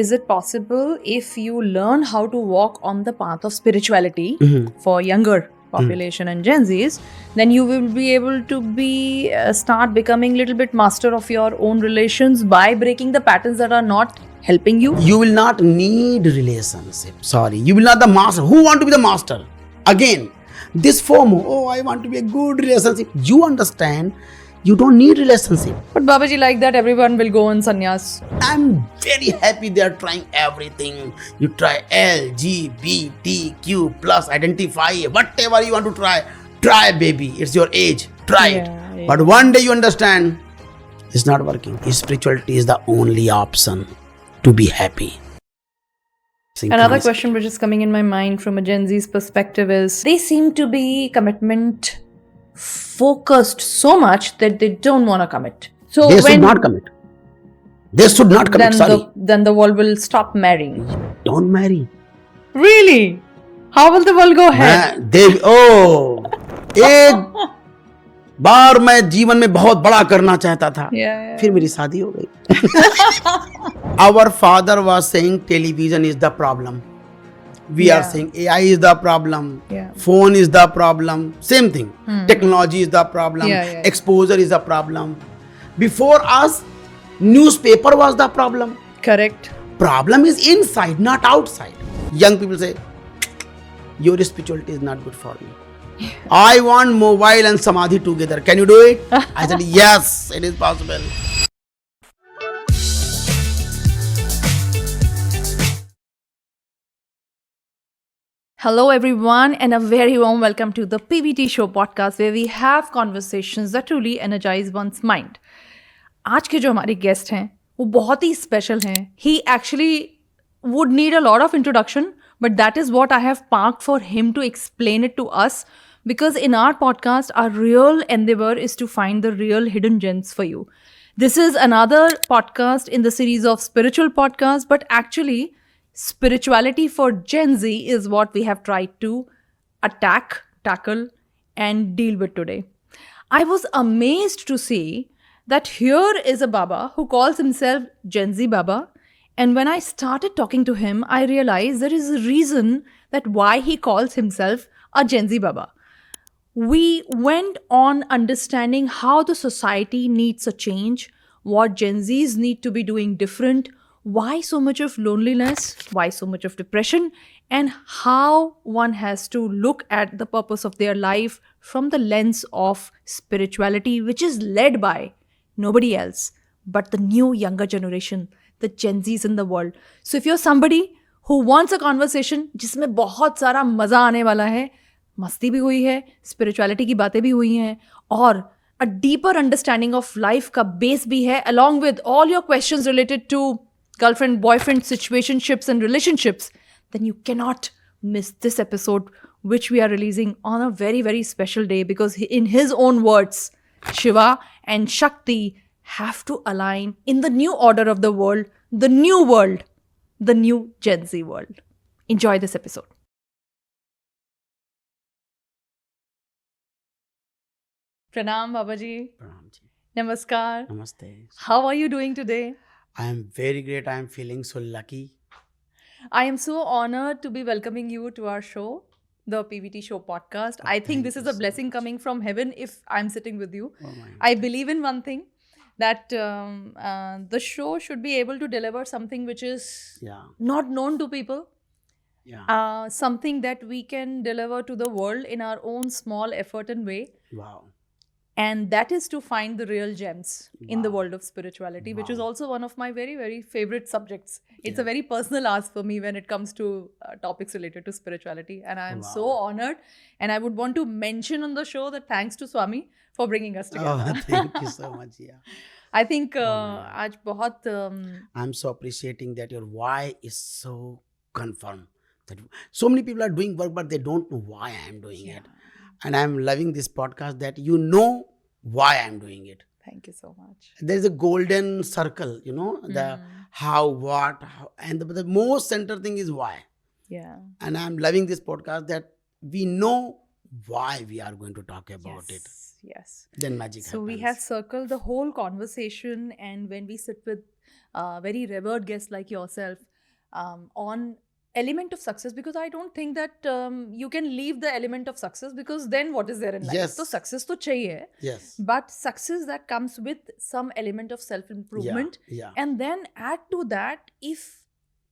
Is it possible if you learn how to walk on the path of spirituality for younger population and Gen Zs, then you will be able to start becoming a little bit master of your own relations by breaking the patterns that are not helping you? You will not need relationship. Sorry, you will not the master. Who want to be the master? Again, this FOMO. Oh, I want to be a good relationship. You understand? You don't need relationship. But Babaji, like that, everyone will go on sannyas. I'm very happy they are trying everything. You try LGBTQ plus, identify whatever you want to try. Try, baby. It's your age. Try it. Yeah. But one day you understand, it's not working. Spirituality is the only option to be happy. Another question which is coming in my mind from a Gen Z's perspective is they seem to be commitment focused so much that they don't want to commit. So They should not commit. They should not commit. Then the world will stop marrying. Don't marry. Really? How will the world go ahead? एक बार मैं जीवन में बहुत बड़ा करना चाहता था. Yeah. फिर मेरी शादी हो गई. Our father was saying television is the problem. We are saying AI is the problem. Yeah. Phone is the problem. Same thing. Technology is the problem. Yeah. Exposure is the problem. Before us, newspaper was the problem. Correct. Problem is inside, not outside. Young people say, your spirituality is not good for me. I want mobile and samadhi together. Can you do it? I said, yes, it is possible. Hello everyone and a very warm welcome to the PVT Show podcast where we have conversations that truly energize one's mind. आज के जो हमारे guest हैं वो बहुत ही special हैं. He actually would need a lot of introduction, but that is what I have parked for him to explain it to us, because in our podcast our real endeavor is to find the real hidden gems for you. This is another podcast in the series of spiritual podcasts, but actually spirituality for Gen Z is what we have tried to tackle, and deal with today. I was amazed to see that here is a Baba who calls himself Gen Z Baba, and when I started talking to him, I realized there is a reason that why he calls himself a Gen Z Baba. We went on understanding how the society needs a change, what Gen Zs need to be doing different, why so much of loneliness, why so much of depression, and how one has to look at the purpose of their life from the lens of spirituality, which is led by nobody else but the new younger generation, the Gen Zs in the world. So if you're somebody who wants a conversation जिसमें बहुत सारा मजा आने वाला है, मस्ती भी हुई है, spirituality की बातें भी हुई हैं, और a deeper understanding of life का base भी है, along with all your questions related to girlfriend, boyfriend, situationships and relationships, then you cannot miss this episode, which we are releasing on a very, very special day, because in his own words, Shiva and Shakti have to align in the new order of the world, the new Gen Z world. Enjoy this episode. Pranam, Babaji. Pranam ji. Namaskar. Namaste. How are you doing today? I am very great. I am feeling so lucky. I am so honored to be welcoming you to our show, the PVT Show podcast. I think this is a blessing coming from heaven if I'm sitting with you. Oh my I believe in one thing, that the show should be able to deliver something which is not known to people. Yeah. Something that we can deliver to the world in our own small effort and way. Wow. And that is to find the real gems in the Wow. world of spirituality, which is Wow. also one of my very, very favorite subjects. It's a very personal ask for me when it comes to topics related to spirituality. And I am so honored. And I would want to mention on the show that thanks to Swami for bringing us together. Oh, thank you so much. Yeah. I think आज बहुत I'm so appreciating that your why is so confirmed. That so many people are doing work, but they don't know why I am doing it. And I'm loving this podcast that you know why I'm doing it. Thank you so much. There's a golden circle, the how, what, how, and the most center thing is why. Yeah. And I'm loving this podcast that we know why we are going to talk about it. Yes. Then magic So happens. we have circled the whole conversation, and when we sit with very revered guests like yourself on element of success, because I don't think that you can leave the element of success, because then what is there in life? Yes. So success to chahiye, Yes. but success that comes with some element of self improvement. Yeah. And then add to that, if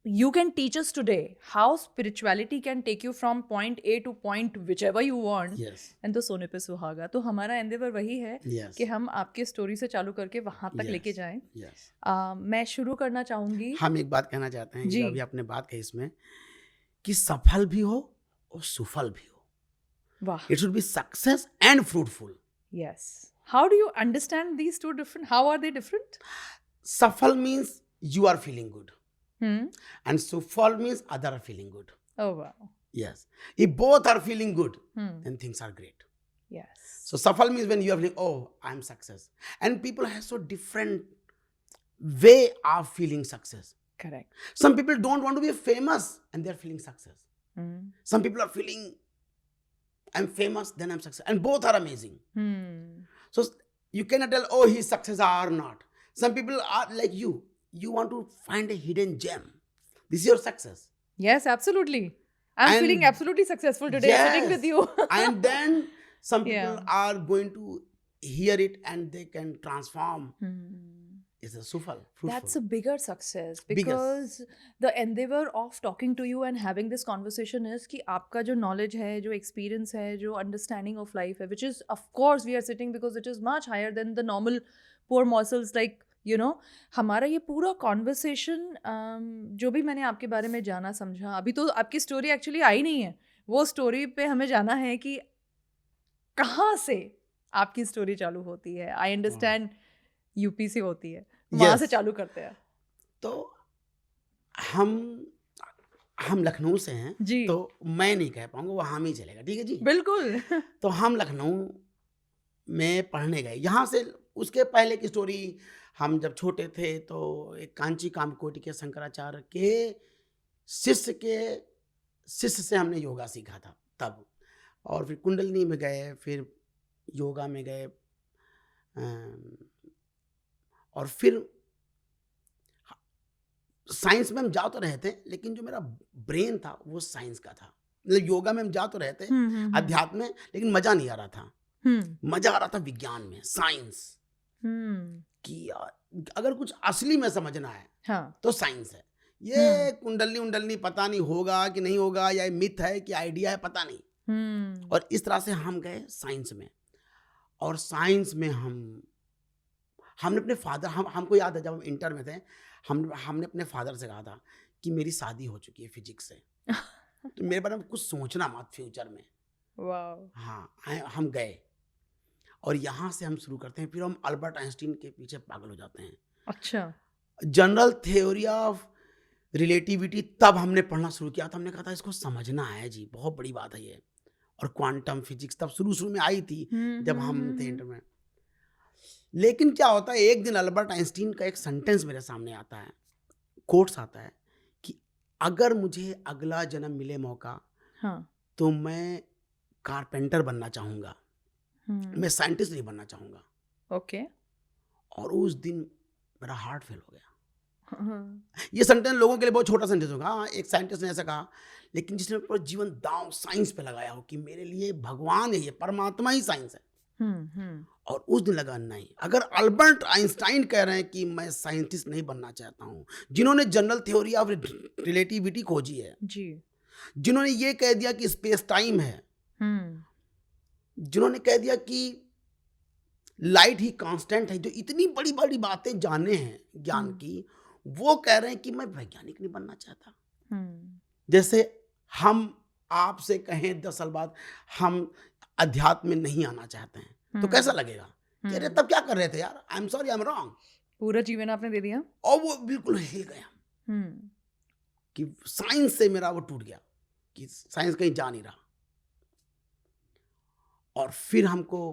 you can teach us today how spirituality can take you from point A to point whichever you want, Yes. and तो सोने पे सुहागा. तो हमारा Endeavour वही है Yes. कि हम आपके स्टोरी से चालू करके वहां तक Yes. लेके जाएं. Yes. मैं शुरू करना चाहूंगी. हम एक बात कहना चाहते हैं, जी. जो अभी आपने बात कही इसमें, कि सफल भी हो और सुफल भी हो. वाह. It should be success and fruitful. Yes. How do you understand these two different? How are they different? Safal means you are feeling good. Hmm. And sufal means other are feeling good. Oh wow. Yes. If both are feeling good, Hmm. then things are great. Yes. So safal means when you are feeling, oh, I'm success. And people have so different way of feeling success. Correct. Some people don't want to be famous and they're feeling success. Hmm. Some people are feeling, I'm famous, then I'm success. And both are amazing. Hmm. So you cannot tell, oh, he's success or not. Some people are like you. You want to find a hidden gem. This is your success. Yes, absolutely. I'm And- feeling absolutely successful today sitting with you. And then some people Yeah. are going to hear it and they can transform. Hmm. It's a sufal, fruitful. That's a bigger success, Biggest. because the endeavor of talking to you and having this conversation is कि आपका जो knowledge है, जो experience है, जो understanding of life है, which is, of course we are sitting because it is much higher than the normal poor morsels, like you know. हमारा ये पूरा conversation जो भी मैंने आपके बारे में जाना समझा, अभी तो आपकी story actually आई नहीं है, वो story पे हमें जाना है कि कहाँ से आपकी story चालू होती है. I understand यूपी से होती है, वहाँ से Yes. चालू करते हैं. तो हम लखनऊ से हैं. जी. तो मैं नहीं कह पाऊंगा, वो हम ही चलेगा. ठीक है जी. बिल्कुल. तो हम लखनऊ में पढ़ने गए. यहाँ से उसके पहले की स्टोरी, हम जब छोटे थे तो एक कांची कामकोटि के शंकराचार्य के शिष्य से हमने योगा सीखा था तब. और फिर कुंडलिनी में गए, फिर योगा में गए, और फिर साइंस में हम जा तो रहे थे, लेकिन जो मेरा ब्रेन था वो साइंस का था. मतलब योगा में हम जा तो रहे थे, अध्यात्म में, लेकिन मजा नहीं आ रहा था. मजा आ रहा था विज्ञान में, साइंस. कि अगर कुछ असली में समझना है, हाँ. तो साइंस है. ये कुंडलनी पता नहीं होगा कि नहीं होगा, या मिथ है कि आइडिया है, पता नहीं. और इस तरह से हम गए साइंस में. और साइंस में हमने अपने फादर, हमको याद है जब हम इंटर में थे, हमने अपने फादर से कहा था कि मेरी शादी हो चुकी है फिजिक्स से, तो मेरे बारे में कुछ सोचना मत फ्यूचर में. वाओ. हाँ, हम गए. और यहाँ से हम शुरू करते हैं, फिर हम अल्बर्ट आइंस्टीन के पीछे पागल हो जाते हैं. अच्छा. जनरल थ्योरी ऑफ रिलेटिविटी तब हमने पढ़ना शुरू किया था. हमने कहा था इसको समझना है जी, बहुत बड़ी बात है ये. और क्वांटम फिजिक्स तब शुरू में आई थी जब हम थे इंटर में. लेकिन क्या होता है, एक दिन अल्बर्ट आइंस्टीन का एक सेंटेंस मेरे सामने आता है, कोट्स आता है कि अगर मुझे अगला जन्म मिले मौका, हाँ. तो मैं कारपेंटर बनना चाहूँगा, मैं साइंटिस्ट नहीं बनना चाहूँगा. ओके. और उस दिन मेरा हार्ट फेल हो गया. ये सेंटेंस लोगों के लिए बहुत छोटा सेंटेंस होगा. हाँ, एक साइंटिस्ट ने ऐसा कहा, लेकिन जिसने पूरा जीवन दांव साइंस पे लगाया हो कि मेरे लिए भगवान है, ये परमात्मा ही साइंस है. और उस दिन लगा, नहीं, अगर अल्बर्ट आइंस्टाइन कह रहे हैं कि मैं साइंटिस्ट नहीं बनना चाहता हूँ, जिन्होंने जनरल थ्योरी ऑफ रिलेटिविटी खोजी है जी, जिन्होंने ये कह दिया कि स्पेस टाइम है, जिन्होंने कह दिया कि लाइट ही कांस्टेंट है, जो इतनी बड़ी बड़ी बातें जाने हैं ज्ञान की, वो कह रहे हैं कि मैं वैज्ञानिक नहीं बनना चाहता. जैसे हम आपसे कहें 10 साल बाद हम अध्यात्म में नहीं आना चाहते हैं, तो कैसा लगेगा कि अरे तब क्या कर रहे थे यार, I am sorry, I am wrong. पूरा जीवन आपने दे दिया. और वो बिल्कुल हिल गया कि साइंस से मेरा वो टूट गया कि साइंस कहीं जा नहीं रहा. और फिर हमको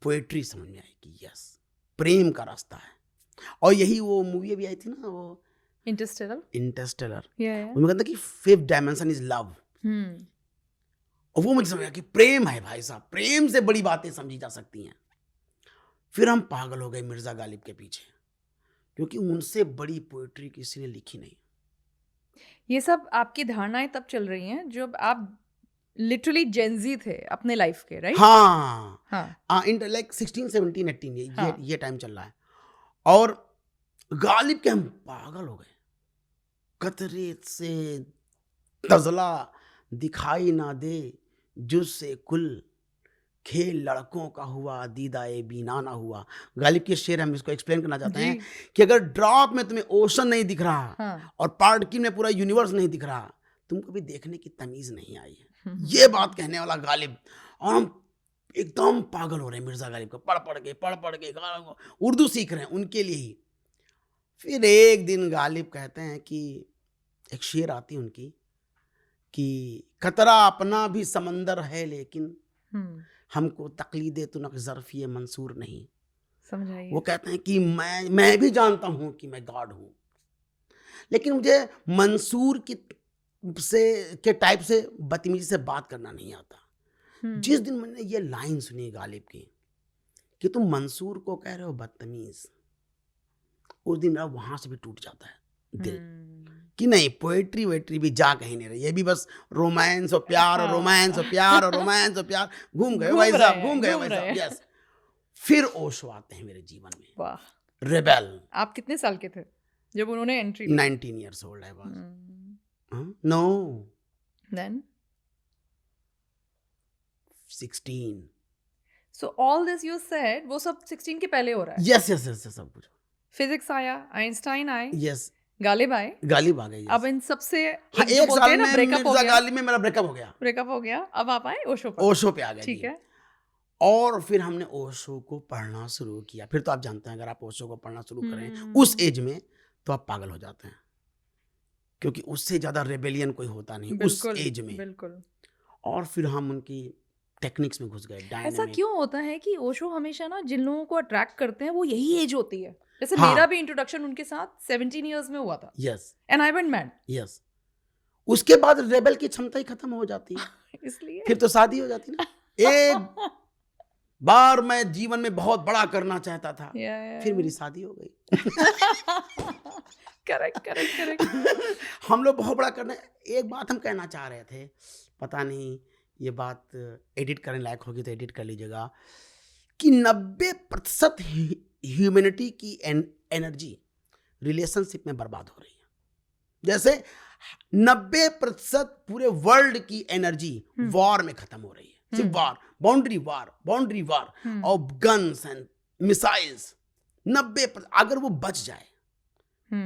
पोएट्री समझ में आई कि यस, प्रेम का रास्ता है. और यही वो मूवी अभी आई थी ना, वो इंटरस्टेलर. उसमें कहता कि 5th डायमेंशन इज लव. और वो मुझे समझ आया कि प्रेम है भाई साहब, प्रेम से बड़ी बातें समझी जा सकती हैं. फिर हम पागल हो गए मिर्जा गालिब के पीछे. क्योंकि उनसे बड़ी पोएट्री किसी ने लिखी नहीं। ये सब आपकी धारणाएं तब चल रही हैं जब आप लिटरली जेंजी थे अपने लाइफ के, राइट? हाँ हाँ इंटेलेक्ट 16 17 18 हाँ। ये टाइम चल रहा है। और गालिब के हम पागल हो गए। कतरे से तजला दिखाई ना दे जुझसे कुल, खेल लड़कों का हुआ दीदाए बीना ना हुआ। गालिब के शेर हम इसको एक्सप्लेन करना चाहते हैं कि अगर ड्रॉप में तुम्हें ओशन नहीं दिख रहा हाँ। और पार्टिकल में पूरा यूनिवर्स नहीं दिख रहा, तुमको भी देखने की तमीज नहीं आई है। ये बात कहने वाला गालिब, और हम एकदम पागल हो रहे हैं मिर्जा गालिब को पढ़ पढ़ के उर्दू सीख रहे हैं उनके लिए ही। फिर एक दिन गालिब कहते हैं कि एक शेर आती है उनकी कि कतरा अपना भी समंदर है लेकिन हमको तकलीदे तुनक ज़र्फ़िए मंसूर नहीं। समझाइए। वो कहते हैं कि मैं भी जानता हूं कि मैं गॉड हूं, लेकिन मुझे मंसूर के टाइप से बदतमीजी से बात करना नहीं आता। जिस दिन मैंने ये लाइन सुनी गालिब की कि तुम मंसूर को कह रहे हो बदतमीज, उस दिन मेरा वहां से भी टूट जाता है दिल कि नहीं, पोएट्री वेट्री भी जा कहीं नहीं रही, ये भी बस रोमांस और प्यार और रोमांस और प्यार और रोमांस और प्यार। घूम गए भाई साहब, घूम गए भाई साहब। यस। फिर ओशो आते हैं मेरे जीवन में। वाह। रेबेल। आप कितने साल के थे जब उन्होंने entry? 19 years old I was. No. Then 16. So all this you said वो सब 16 के पहले हो रहा है? Yes, सब कुछ। फिजिक्स आया, आइंस्टाइन आए, Yes. गालिब आए। गालिब आ गए। Yes. अब इन सबसे हाँ, एक साल में मिर्जा गालिब में मेरा ब्रेकअप हो गया। अब आप आए ओशो पर। ओशो पे आ गए। ठीक है। और फिर हमने ओशो को पढ़ना शुरू किया। फिर तो आप जानते हैं अगर आप ओशो को पढ़ना शुरू करें उस एज में तो आप पागल हो जाते हैं, क्योंकि उससे ज्यादा रेबेलियन कोई होता नहीं उस एज में। बिल्कुल। और फिर हम उनकी टेक्निक्स में घुस गए। ऐसा क्यों होता है कि ओशो हमेशा ना जिन लोगों को अट्रैक्ट करते हैं वो यही एज होती है? जैसे मेरा भी इंट्रोडक्शन उनके साथ 17 इयर्स में हुआ था। Yes. And I went mad. Yes. उसके बाद रेबेल की क्षमता ही खत्म हो जाती है। इसलिए फिर तो शादी हो जाती ना। एक बार मैं जीवन में बहुत बड़ा करना चाहता था, फिर मेरी शादी हो गई। करेक्ट। हम लोग बहुत बड़ा करना। एक बात हम कहना चाह रहे थे, पता नहीं ये बात एडिट करने लायक होगी तो एडिट कर लीजिएगा, कि 90% ह्यूमैनिटी की एनर्जी रिलेशनशिप में बर्बाद हो रही है। जैसे 90% पूरे वर्ल्ड की एनर्जी वॉर में खत्म हो रही है। सिर्फ वार, बाउंड्री वार और गन्स एंड मिसाइल्स। 90% अगर वो बच जाए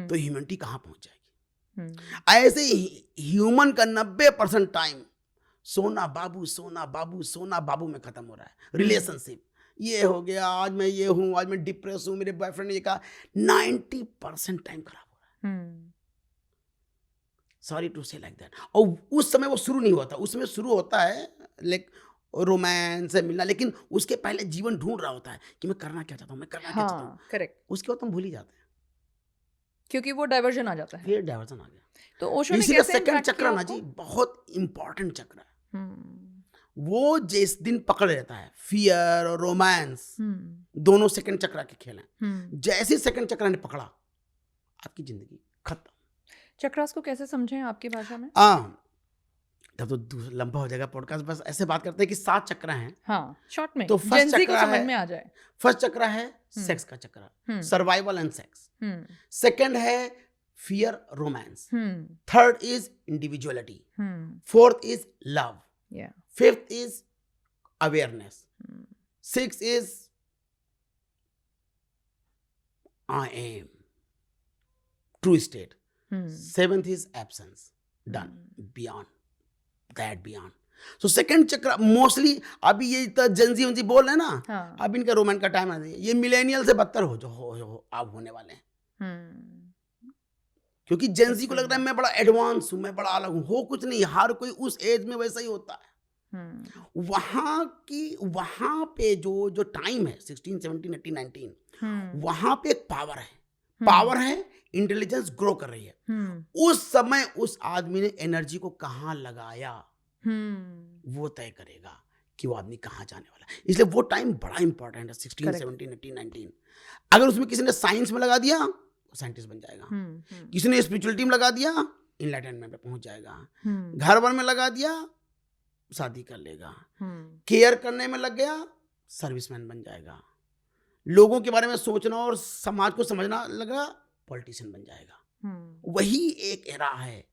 तो ह्यूमैनिटी कहाँ पहुंच जाएगी। ऐसे ही ह्यूमन का 90% टाइम सोना बाबू में खत्म हो रहा है। रिलेशनशिप ये हो गया, आज मैं ये हूं, आज मैं डिप्रेस हूं, मेरे बॉयफ्रेंड ने ये कहा, 90% टाइम खराब हो रहा है। सॉरी टू से लाइक दैट। और उस समय वो शुरू नहीं होता, उसमें शुरू होता है लाइक रोमांस से मिलना, लेकिन उसके पहले जीवन ढूंढ रहा होता है कि मैं करना क्या चाहता हूँ, क्या चाहता हूँ। करेक्ट। उसके बाद हम भूल ही जाते हैं क्योंकि वो डाइवर्जन आ जाता है। फिर डाइवर्जन आ गया। तो ओशो ने कैसे सेकंड चक्र ना जी बहुत इंपॉर्टेंट चक्र है। वो जिस दिन पकड़ लेता है, फियर और रोमांस दोनों सेकंड चक्र के खेल हैं। जैसे सेकंड चक्र ने पकड़ा, आपकी जिंदगी खत्म। चक्रास को कैसे समझें आपकी भाषा में? तब तो लंबा हो जाएगा पॉडकास्ट। बस ऐसे बात करते हैं कि 7 चक्र हैं। हाँ, शॉर्ट में। तो फर्स्ट चक्र समझ में आ जाए। फर्स्ट चक्र है सेक्स का चक्र, सर्वाइवल एंड सेक्स। सेकंड है fear romance. Third is individuality. Fourth is love. Fifth is awareness. Six is I am true state. Seventh is absence. Done. Beyond that, beyond. So second चक्र mostly अभी ये तो Gen Z बोल रहे हैं ना। हाँ। अब इनका रोमांस का टाइम आ गया। ये मिलेनियल से बदतर हो आप होने वाले हैं। क्योंकि जेंजी को लग रहा है मैं बड़ा एडवांस हूं, मैं बड़ा अलग हूं। हो कुछ नहीं, हर कोई उस एज में वैसा ही होता है। वहां पे जो टाइम है 16, 17, 18, 19, वहां पे एक पावर है, इंटेलिजेंस ग्रो कर रही है। उस समय उस आदमी ने एनर्जी को कहां लगाया, वो तय करेगा कि वो आदमी कहां जाने वाला है। इसलिए वो टाइम बड़ा इंपॉर्टेंट है, 16, 17, 18, 19। अगर उसमें किसी ने साइंस में लगा दिया साइंटिस्ट बन जाएगा। किसी ने स्पिरिचुअलिटी में लगा दिया, इनलाइटनमेंट में पहुंच जाएगा। घर वर में लगा दिया, शादी कर लेगा। केयर करने में लग गया, सर्विसमैन बन जाएगा। लोगों के बारे में सोचना और समाज को समझना लगा, पॉलिटिशियन बन जाएगा। वही एक एरा है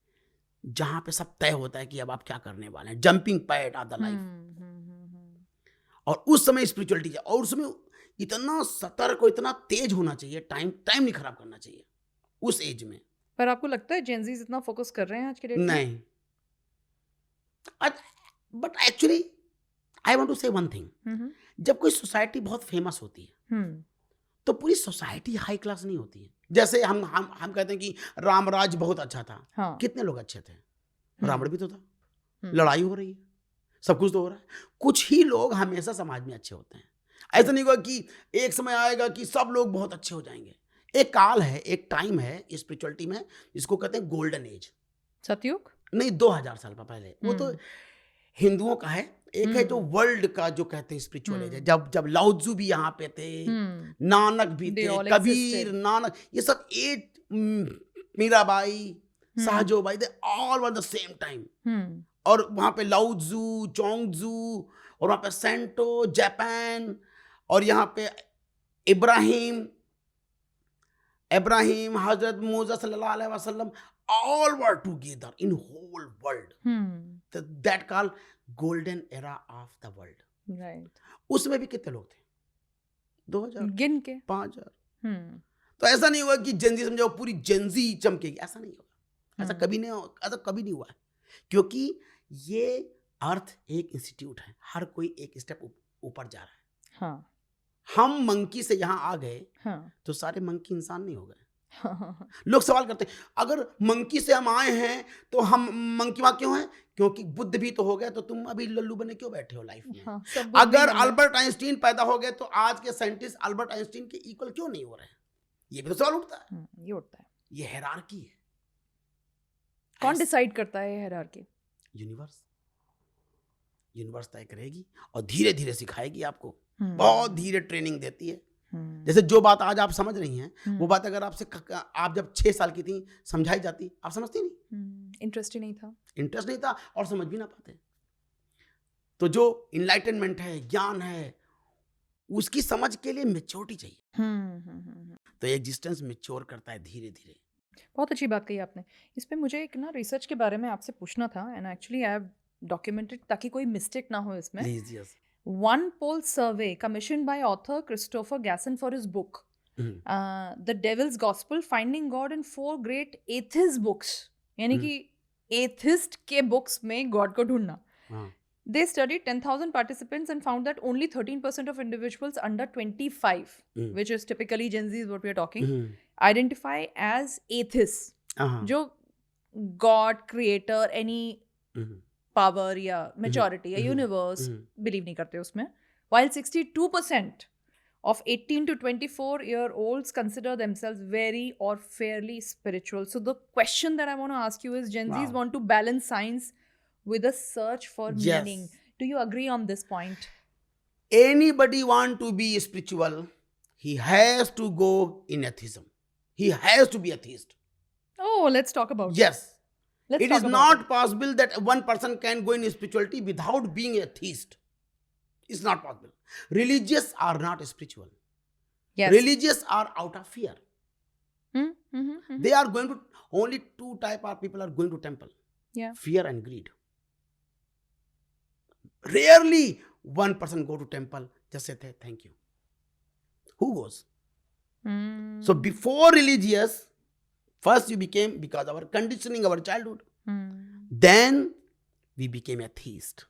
जहां पे सब तय होता है कि अब आप क्या करने वाले हैं, jumping pad of the life. और उस समय स्पिरिचुअलिटी, और उसमें इतना सतर्क और इतना तेज होना चाहिए, टाइम नहीं खराब करना चाहिए उस एज में। पर आपको लगता है जेनजीज इतना फोकस कर रहे हैं आज के डेट में? नहीं, but actually I want to say one thing, जब कोई सोसाइटी बहुत फेमस होती है तो पूरी सोसाइटी हाई क्लास नहीं होती है। जैसे हम कहते हैं कि रामराज बहुत अच्छा था। हाँ। कितने लोग अच्छे थे? रावण भी तो था। लड़ाई हो रही है, सब कुछ तो हो रहा है। कुछ ही लोग हमेशा समाज में अच्छे होते हैं। ऐसा नहीं होगा कि एक समय आएगा कि सब लोग बहुत अच्छे हो जाएंगे। एक काल है, एक टाइम है स्पिरिचुअलिटी में, जिसको कहते हैं गोल्डन एज। सतयुग? नहीं, 2000 साल पहले। वो तो हिंदुओं का है। एक है जो वर्ल्ड का जो कहते हैं स्पिरिचुअल एज है, जब लाओत्जू भी यहाँ पे थे, नानक भी थे, कबीर, नानक, ये सब एट, Mirabai, Sahajobai, they all were the same time. और वहां पे लाओत्जू, चोंगजू, और वहां पे सेंटो, जापान, और यहाँ पे इब्राहिम, हजरत मूसा सल्लल्लाहु अलैहि वसल्लम, all were together in whole world. That called golden era of the world. Right. उसमें भी कितने लोग थे? 2000, गिन के 5000। तो ऐसा नहीं हुआ कि जेंजी समझो पूरी जेंजी चमकेगी, ऐसा नहीं होगा। ऐसा कभी नहीं हुआ है, क्योंकि ये अर्थ एक इंस्टीट्यूट है, हर कोई एक स्टेप ऊपर जा रहा है। हाँ। हम मंकी से यहाँ आ गए, तो सारे मंकी इंसान नहीं हो गए। लोग सवाल करते हैं, अगर मंकी से हम आए हैं तो हम मंकी वहां क्यों हैं? क्योंकि बुद्ध भी तो हो गए, तो तुम अभी लल्लू बने क्यों बैठे हो लाइफ में? हाँ, अगर अल्बर्ट आइंस्टीन पैदा हो गए तो आज के साइंटिस्ट अल्बर्ट आइंस्टीन के इक्वल क्यों नहीं हो रहे हैं? ये भी तो सवाल उठता है। ये उठता है। ये हायरार्की है। कौन डिसाइड करता है हायरार्की? यूनिवर्स तय करेगी और धीरे धीरे सिखाएगी आपको, बहुत धीरे ट्रेनिंग देती है। जैसे जो बात आज आप समझ रही हैं, वो बात अगर आप जब 6 साल की थी समझाई जाती, आप समझती नहीं। इंटरेस्ट नहीं था और समझ भी ना पाते। तो जो इनलाइटनमेंट है, ज्ञान है, उसकी समझ के लिए मैच्योरिटी चाहिए। तो एग्जिस्टेंस मैच्योर करता है धीरे धीरे। बहुत अच्छी बात कही आपने। इस पे मुझे एक ना रिसर्च के बारे में आपसे पूछना था, and actually I have documented, ताकि कोई मिस्टेक ना हो इसमें। Please, yes. One poll survey commissioned by author Christopher Gasson for his book, The Devil's Gospel, Finding God in 4 Great Atheist Books. यानी कि एथिस्ट के बुक्स में गॉड को ढूंढना। They studied 10,000 participants and found that only 13% of individuals under 25, which is typically Gen Z is what we are talking, identify as atheists. जो God, creator, any power या maturity या universe believe नहीं करते उसमें, while 62% of 18 to 24-year-olds consider themselves very or fairly spiritual. So the question that I want to ask you is, Gen Zs want to balance science with a search for meaning. Do you agree on this point? Anybody want to be spiritual, he has to go in atheism. He has to be atheist. Oh, let's talk about Yes. It is not possible that one person can go in spirituality without being atheist. It's not possible. Religious are not spiritual. Yes. Religious are out of fear. They are going to, only 2 type of people are going to temple. Yeah. Fear and greed. Rarely one person go to temple just say thank you. Who goes? So before religious, first you became, because our conditioning, our childhood. Then we became atheist.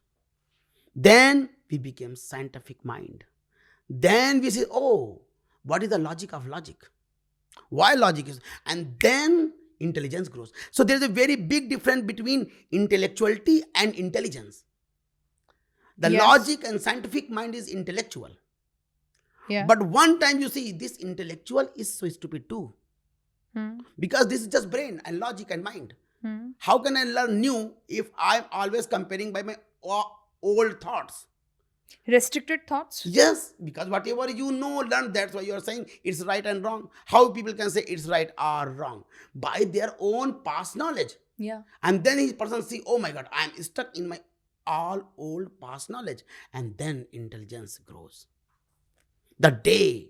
Then we became scientific mind. Then we say, oh, what is the logic of logic? Why logic is? And then intelligence grows. So there is a very big difference between intellectuality and intelligence. The logic and scientific mind is intellectual. Yeah. But one time you see, this intellectual is so stupid too. Because this is just brain and logic and mind. How can I learn new if I'm always comparing by my old thoughts? Restricted thoughts? Yes, because whatever you know, learn, that's why you are saying it's right and wrong. How people can say it's right or wrong? By their own past knowledge. Yeah. And then his person see, oh my God, I am stuck in my all old past knowledge. And then intelligence grows. The day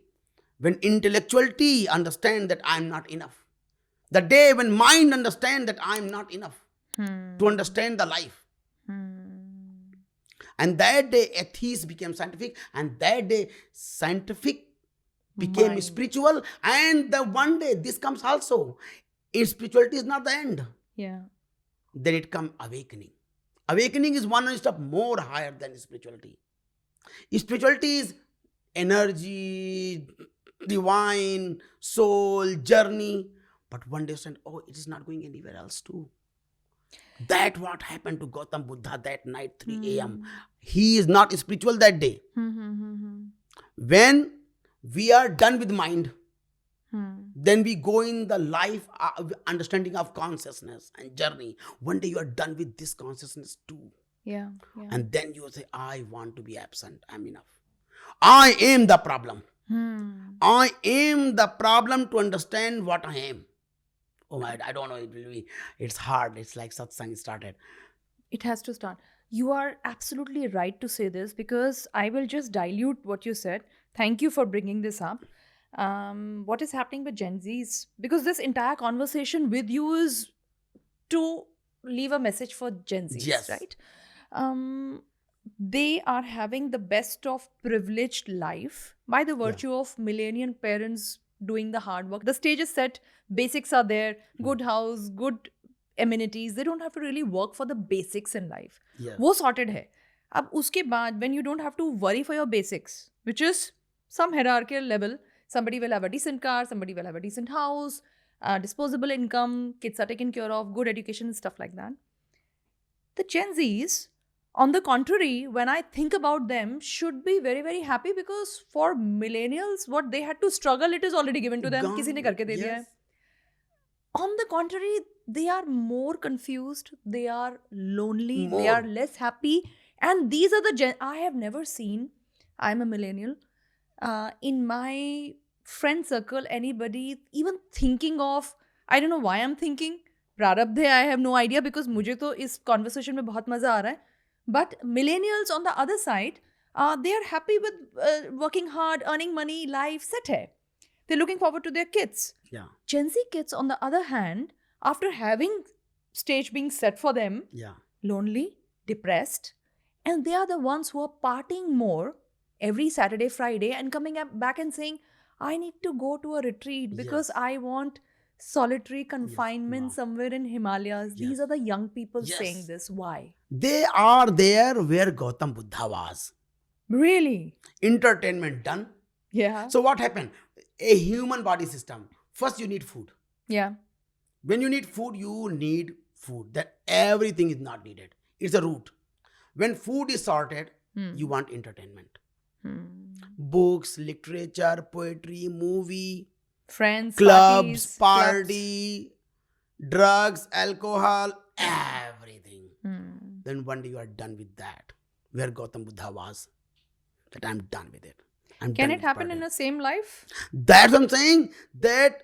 when intellectuality understand that I am not enough. The day when mind understand that I am not enough to understand the life. And that day atheist became scientific, and that day scientific became Mind. spiritual, and the one day this comes also. If spirituality is not the end, Yeah. then it comes awakening. Awakening is one step more higher than spirituality. Spirituality is energy, divine, soul, journey. But one day, oh, it is not going anywhere else too. That what happened to Gautam Buddha that night, 3 a.m. He is not spiritual that day. When we are done with mind, then we go in the life understanding of consciousness and journey. One day you are done with this consciousness too. Yeah. Yeah. And then you say, I want to be absent. I'm enough. I am the problem. I am the problem to understand what I am. Oh my, I don't know. It's hard. It's like satsang started. It has to start. You are absolutely right to say this, because I will just dilute what you said. Thank you for bringing this up. What is happening with Gen Zs? Because this entire conversation with you is to leave a message for Gen Zs, Yes. right? They are having the best of privileged life by the virtue of millennial parents doing the hard work. The stage is set, basics are there, good house, good amenities. They don't have to really work for the basics in life. Yeah. वो sorted है. अब उसके बाद, when you don't have to worry for your basics, which is some hierarchical level, somebody will have a decent car, somebody will have a decent house, disposable income, kids are taken care of, good education, stuff like that. The Gen Zs, on the contrary, when I think about them, should be very, very happy, because for millennials, what they had to struggle, it is already given to them. Gone. किसी ने करके दे दिया है. Yes. On the contrary, they are more confused, they are lonely, they More. are less happy. And these are the I have never seen, I'm a millennial, in my friend circle, anybody even thinking of, I don't know why I'm thinking, प्रारब्ध है, I have no idea, because मुझे तो इस conversation में बहुत मजा आ रहा है. But millennials on the other side, they are happy with working hard, earning money, life set hai. They're looking forward to their kids. Yeah. Gen Z kids, on the other hand, after having stage being set for them, Yeah. lonely, depressed, and they are the ones who are partying more every Saturday, Friday, and coming back and saying, I need to go to a retreat because Yes. I want solitary confinement Wow. somewhere in Himalayas. These Yes. are the young people Yes. saying this. Why? They are there where Gautam Buddha was. Really? Entertainment done. Yeah. So what happened? A human body system. First you need food. Yeah. When you need food, you need food. That everything is not needed. It's a root. When food is sorted, you want entertainment. Books, literature, poetry, movie, Friends, clubs, parties, party, drugs, alcohol, everything. Then one day you are done with that. Where Gautam Buddha was. That I'm done with it. Can it happen in the same life? That's what I'm saying. That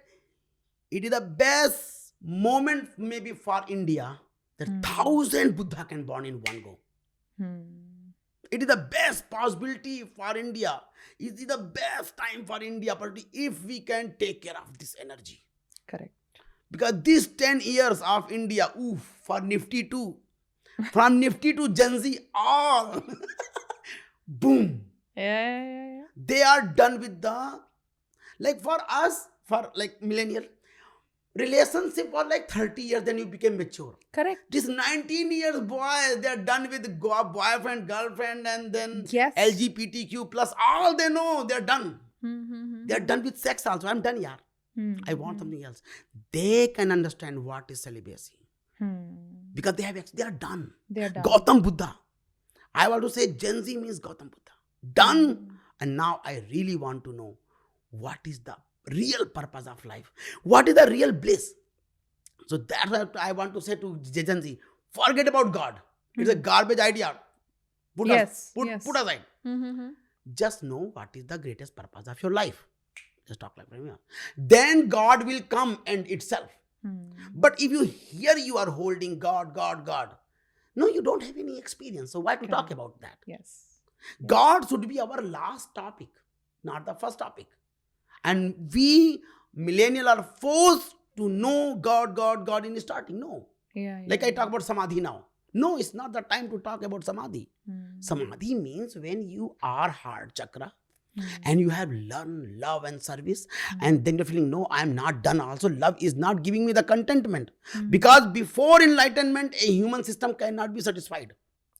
it is the best moment maybe for India that 1,000 Buddha can born in one go. It is the best possibility for India. It is the best time for India if we can take care of this energy. Correct. Because these 10 years of India, for Nifty too. From Nifty to Gen Z, all. Boom. Yeah. They are done with the, like for us, for like millennial, relationship for like 30 years, then you became mature. Correct. This 19 years boys, they are done with boyfriend, girlfriend, and then Yes. LGBTQ plus, all they know, they are done. They are done with sex also. I'm done, yaar. I want something else. They can understand what is celibacy. Because they are done. They are done. Gautam Buddha. I want to say Gen Z means Gautam Buddha. Done. And now I really want to know what is the real purpose of life. What is the real bliss? So that's what I want to say to Gen Z. Forget about God. It's a garbage idea. Put Yes. aside. Just know what is the greatest purpose of your life. Just talk like that. Then God will come and itself. But if you hear you are holding God, God, God, no, you don't have any experience. So why to talk about that? Yes. God should be our last topic, not the first topic. And we millennials are forced to know God, God, God in starting. No. Like I talk about samadhi now. No, it's not the time to talk about samadhi. Samadhi means when you are heart chakra and you have learned love and service, and then you're feeling, no, I am not done. Also, love is not giving me the contentment. Because before enlightenment, a human system cannot be satisfied.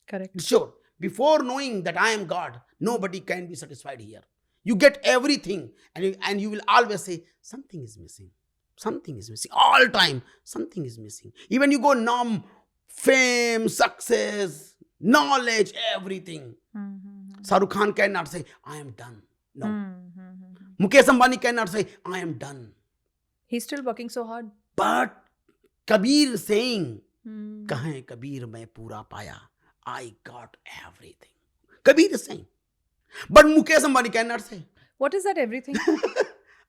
Correct. Sure. Before knowing that I am God, nobody can be satisfied here. You get everything, and you will always say, something is missing. Something is missing. All time, something is missing. Even you go numb, fame, success, knowledge, everything. Shahrukh Khan cannot say, I am done. No. Mukesh Ambani cannot say, I am done. He's still working so hard. But Kabir is saying, Kahe Kabir main pura paya. I got everything. Kabir is saying. But Mukesh Ambani cannot say. What is that everything?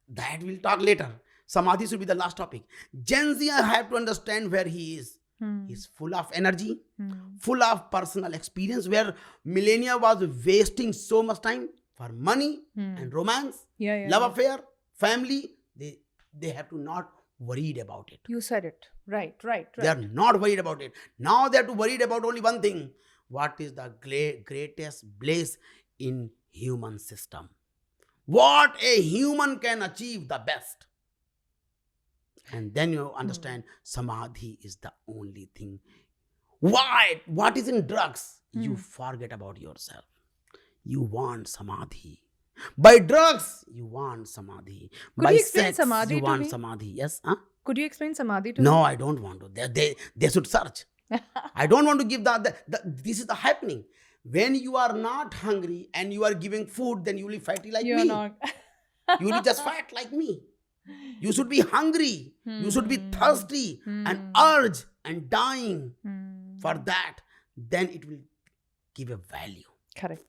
That we'll talk later. Samadhi should be the last topic. Gen Z have to understand where he is. He's full of energy, full of personal experience, where millennia was wasting so much time for money and romance, love affair, family. They have to not worried about it. You said it. Right. They are not worried about it. Now they are to worried about only one thing. What is the greatest bliss in human system? What a human can achieve the best. And then you understand samadhi is the only thing. Why? What is in drugs? You forget about yourself. You want samadhi. By drugs, you want samadhi. Could you explain samadhi you to want me? Samadhi. Yes? Huh? Could you explain samadhi to No, me? I don't want to. They should search. I don't want to give this is the happening. When you are not hungry and you are giving food, then you will be fatty like You're me. not. You will be just fat like me. You should be hungry. You should be thirsty and urge and dying for that. Then it will give a value. Correct.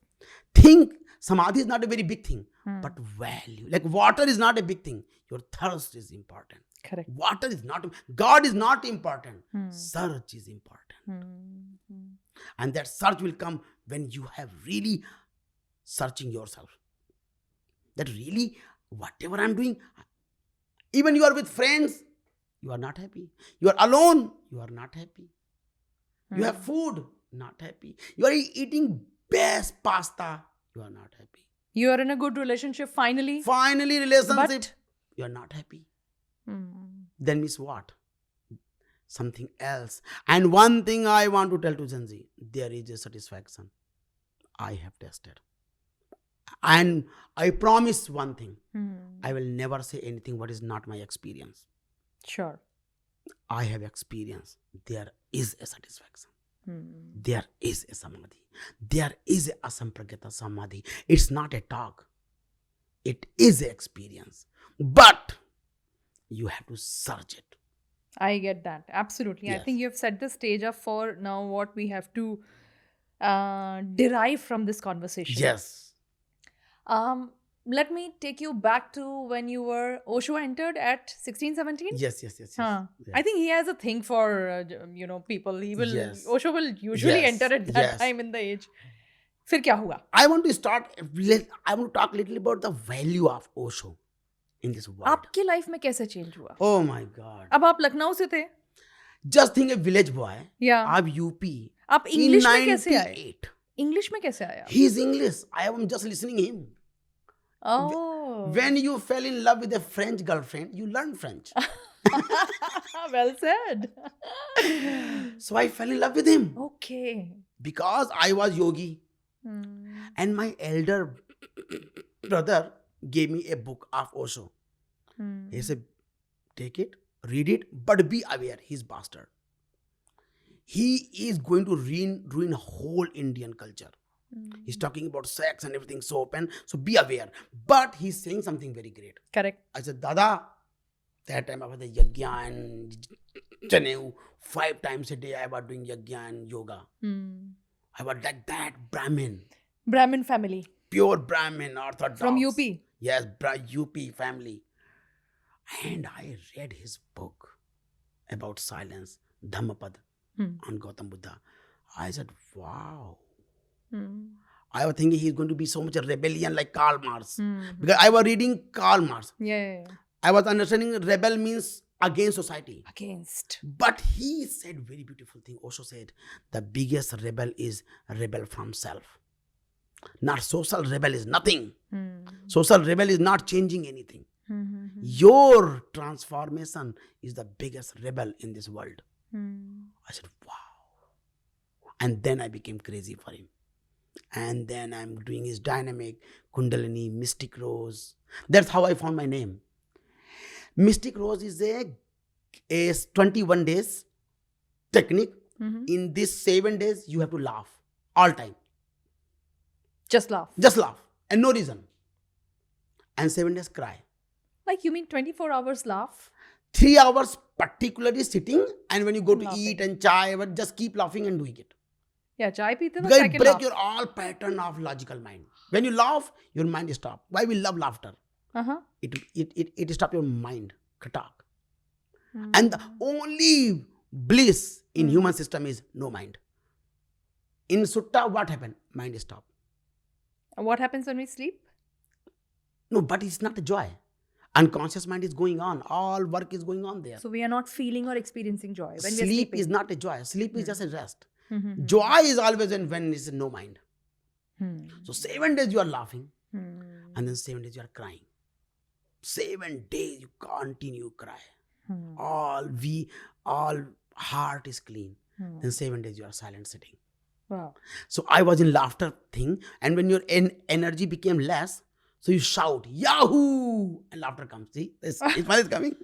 Think samadhi is not a very big thing, but value. Like water is not a big thing. Your thirst is important. Correct. Water is not, God is not important. Search is important. And that search will come when you have really searching yourself. That really, whatever I'm doing, even you are with friends, you are not happy. You are alone, you are not happy. You have food, not happy. You are eating best pasta, you are not happy. You are in a good relationship finally. Finally, relationship, But you are not happy. Then means what? Something else. And one thing I want to tell to Gen Z, there is a satisfaction. I have tested. And I promise one thing. I will never say anything what is not my experience. Sure. I have experience. There is a satisfaction. There is a samadhi. There is a asampragyata samadhi. It's not a talk. It is an experience. But you have to search it. I get that. Absolutely. Yes. I think you have set the stage up for now what we have to derive from this conversation. Yes. Let me take you back to when you were Osho entered at 16, 17? Yes. Huh. Yeah. I think he has a thing for people. He will Yes. Osho will usually Yes. enter at that Yes. time in the age. फिर क्या हुआ? I want to talk a little about the value of Osho in this world. आपकी life में कैसे change हुआ? Oh my God. अब आप लखनऊ से थे? Just think a village boy. Yeah. आप UP. आप इंग्लिश in में कैसे आए? 98. इंग्लिश में कैसे आया? He's English. I am just listening him. Oh. When you fell in love with a French girlfriend, you learn French. Well said. So I fell in love with him. Okay. Because I was yogi. And my elder brother gave me a book of Osho. He said, take it, read it, but be aware, he's bastard. He is going to ruin whole Indian culture. He's talking about sex and everything so open. So be aware. But he's saying something very great. Correct. I said, Dada, that time I was the yajna and Janeu. 5 times a day I was doing yajna and yoga. I was like that Brahmin. Brahmin family. Pure Brahmin, Orthodox. From UP. Yes, UP family. And I read his book about silence, Dhammapad, on Gautam Buddha. I said, wow. I was thinking he's going to be so much a rebellion like Karl Marx. Because I was reading Karl Marx. Yeah. I was understanding rebel means against society. Against. But he said very beautiful thing. Osho said, the biggest rebel is rebel from self. Not social rebel is nothing. Social rebel is not changing anything. Your transformation is the biggest rebel in this world. I said, wow. And then I became crazy for him. And then I'm doing his dynamic, Kundalini, Mystic Rose. That's how I found my name. Mystic Rose is a 21 days technique. In these 7 days, you have to laugh all time. Just laugh. Just laugh. And no reason. And 7 days cry. Like you mean 24 hours laugh? 3 hours particularly sitting, and when you go to Laughing. eat and chai, but just keep laughing and doing it. Yeah, chai peete Because I it can break laugh. your all pattern of logical mind. When you laugh, your mind is stopped. Why we love laughter? It stop your mind. Katak. And the only bliss in human system is no mind. In sutta, what happened? Mind is stopped. And what happens when we sleep? No, but it's not a joy. Unconscious mind is going on. All work is going on there. So we are not feeling or experiencing joy when we are Sleep sleeping. is not a joy. Sleep is just a rest. Joy is always when is no mind. So 7 days you are laughing, and then 7 days you are crying. 7 days you continue cry. All heart is clean. Then 7 days you are silent sitting. Wow. So I was in laughter thing, and when your energy became less, so you shout Yahoo, and laughter comes. See, smile is coming.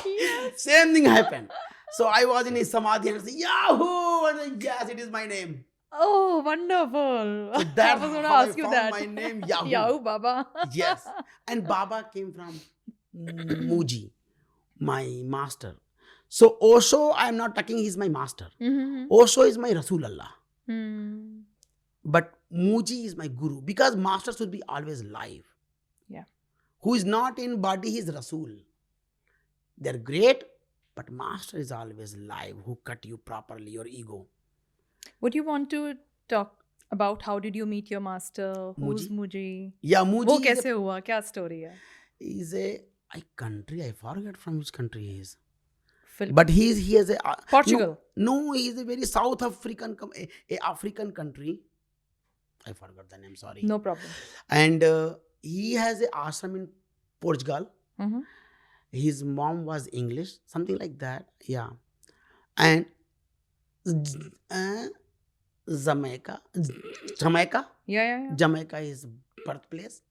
Yes. Same thing happened. So I was in a samadhi and I said Yahoo, and I said, yes, it is my name. Oh, wonderful. So I that's was going to how ask I you found that. my name Yahoo. Yahoo Baba. Yes. And Baba came from Mooji, my master. So Osho, I am not talking, he's my master. Osho is my Rasulullah. But Mooji is my guru, because master should be always live. Yeah. Who is not in body, he is Rasul. They're great, but master is always live, who cut you properly, your ego. Would you want to talk about how did you meet your master? Who's Mooji? Yeah, Mooji वो कैसे हुआ? क्या story है? is a country, I forget from which country he is. Philippines. But he has a Portugal. No, he is a very South African, a African country. I forgot the name. Sorry. No problem. And he has a ashram in Portugal. His mom was English, something like that. Yeah, and Jamaica. Yeah. Jamaica is birthplace,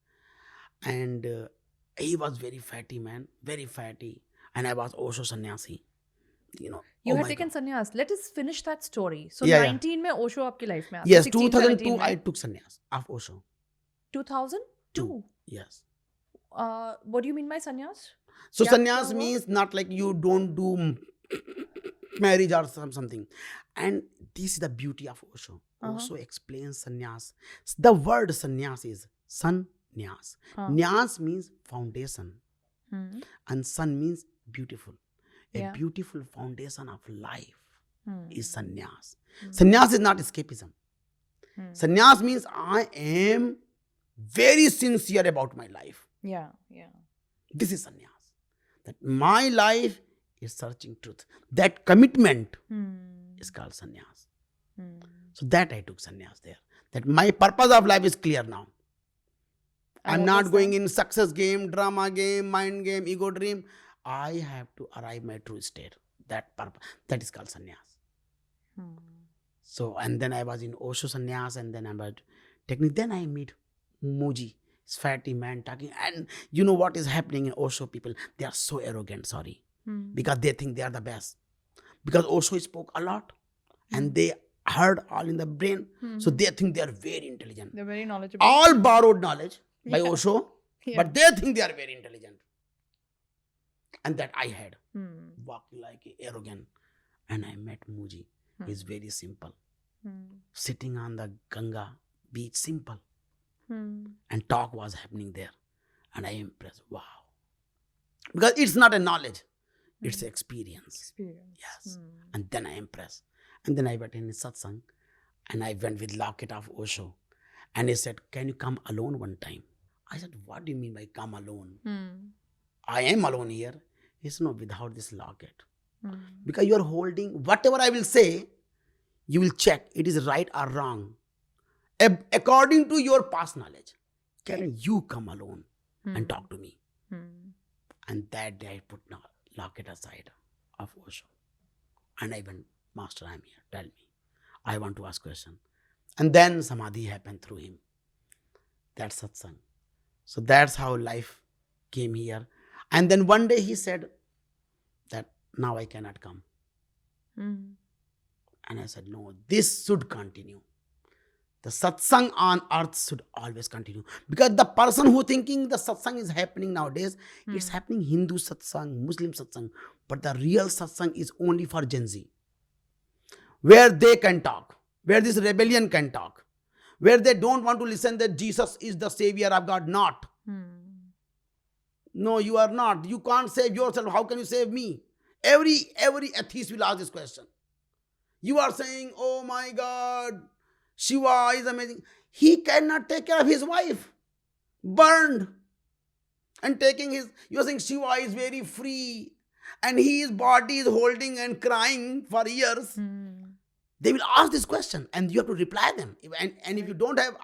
and he was very fatty man, very fatty, and I was Osho sannyasi. You had taken sannyas. Let us finish that story. So Yeah, 19 में Osho आपकी life में आता. Yes, 16, 2002 17 I में. took sannyas of Osho. 2002. Yes. What do you mean by sannyas? So Kya sannyas hua? means not like you don't do marriage or something. And this is the beauty of Osho. Osho explains sannyas. The word sannyas is sannyas. Nyas means foundation. And san means beautiful. A beautiful foundation of life is sannyas. Sannyas is not escapism. Sannyas means I am very sincere about my life. Yeah. This is sannyas. That my life is searching truth. That commitment is called sannyas. So that I took sannyas there. That my purpose of life is clear now. I'm not going in success game, drama game, mind game, ego dream. I have to arrive my true state. That purpose. That is called sannyas. So, and then I was in Osho sannyas, and then I was technique. Then I meet Mooji. It's fatty man talking, and you know what is happening in Osho people? They are so arrogant, because they think they are the best. Because Osho spoke a lot, and they heard all in the brain, so they think they are very intelligent. They're very knowledgeable. All borrowed knowledge by Osho, but they think they are very intelligent. And that I had, walking like arrogant. And I met Mooji. He's very simple. Sitting on the Ganga be simple. Hmm. And talk was happening there. And I impressed. Wow. Because it's not a knowledge. It's experience. Experience. Yes. And then I impressed. And then I went in a satsang. And I went with locket of Osho. And he said, can you come alone one time? I said, what do you mean by come alone? I am alone here. He said, no, without this locket. Because you are holding, whatever I will say, you will check it is right or wrong. According to your past knowledge. Can you come alone and talk to me? And that day I put locket aside of Osho. And I went, Master, I'm here. Tell me. I want to ask question. And then Samadhi happened through him. That's satsang. So that's how life came here. And then one day he said that now I cannot come. And I said, no, this should continue. The satsang on earth should always continue. Because the person who thinking the satsang is happening nowadays, it's happening Hindu satsang, Muslim satsang. But the real satsang is only for Gen Z. Where they can talk. Where this rebellion can talk. Where they don't want to listen that Jesus is the savior of God. Not. No, you are not. You can't save yourself. How can you save me? Every atheist will ask this question. You are saying, oh my God, Shiva is amazing. He cannot take care of his wife. Burned. And you are saying Shiva is very free. And his body is holding and crying for years. They will ask this question and you have to reply them. And if you don't have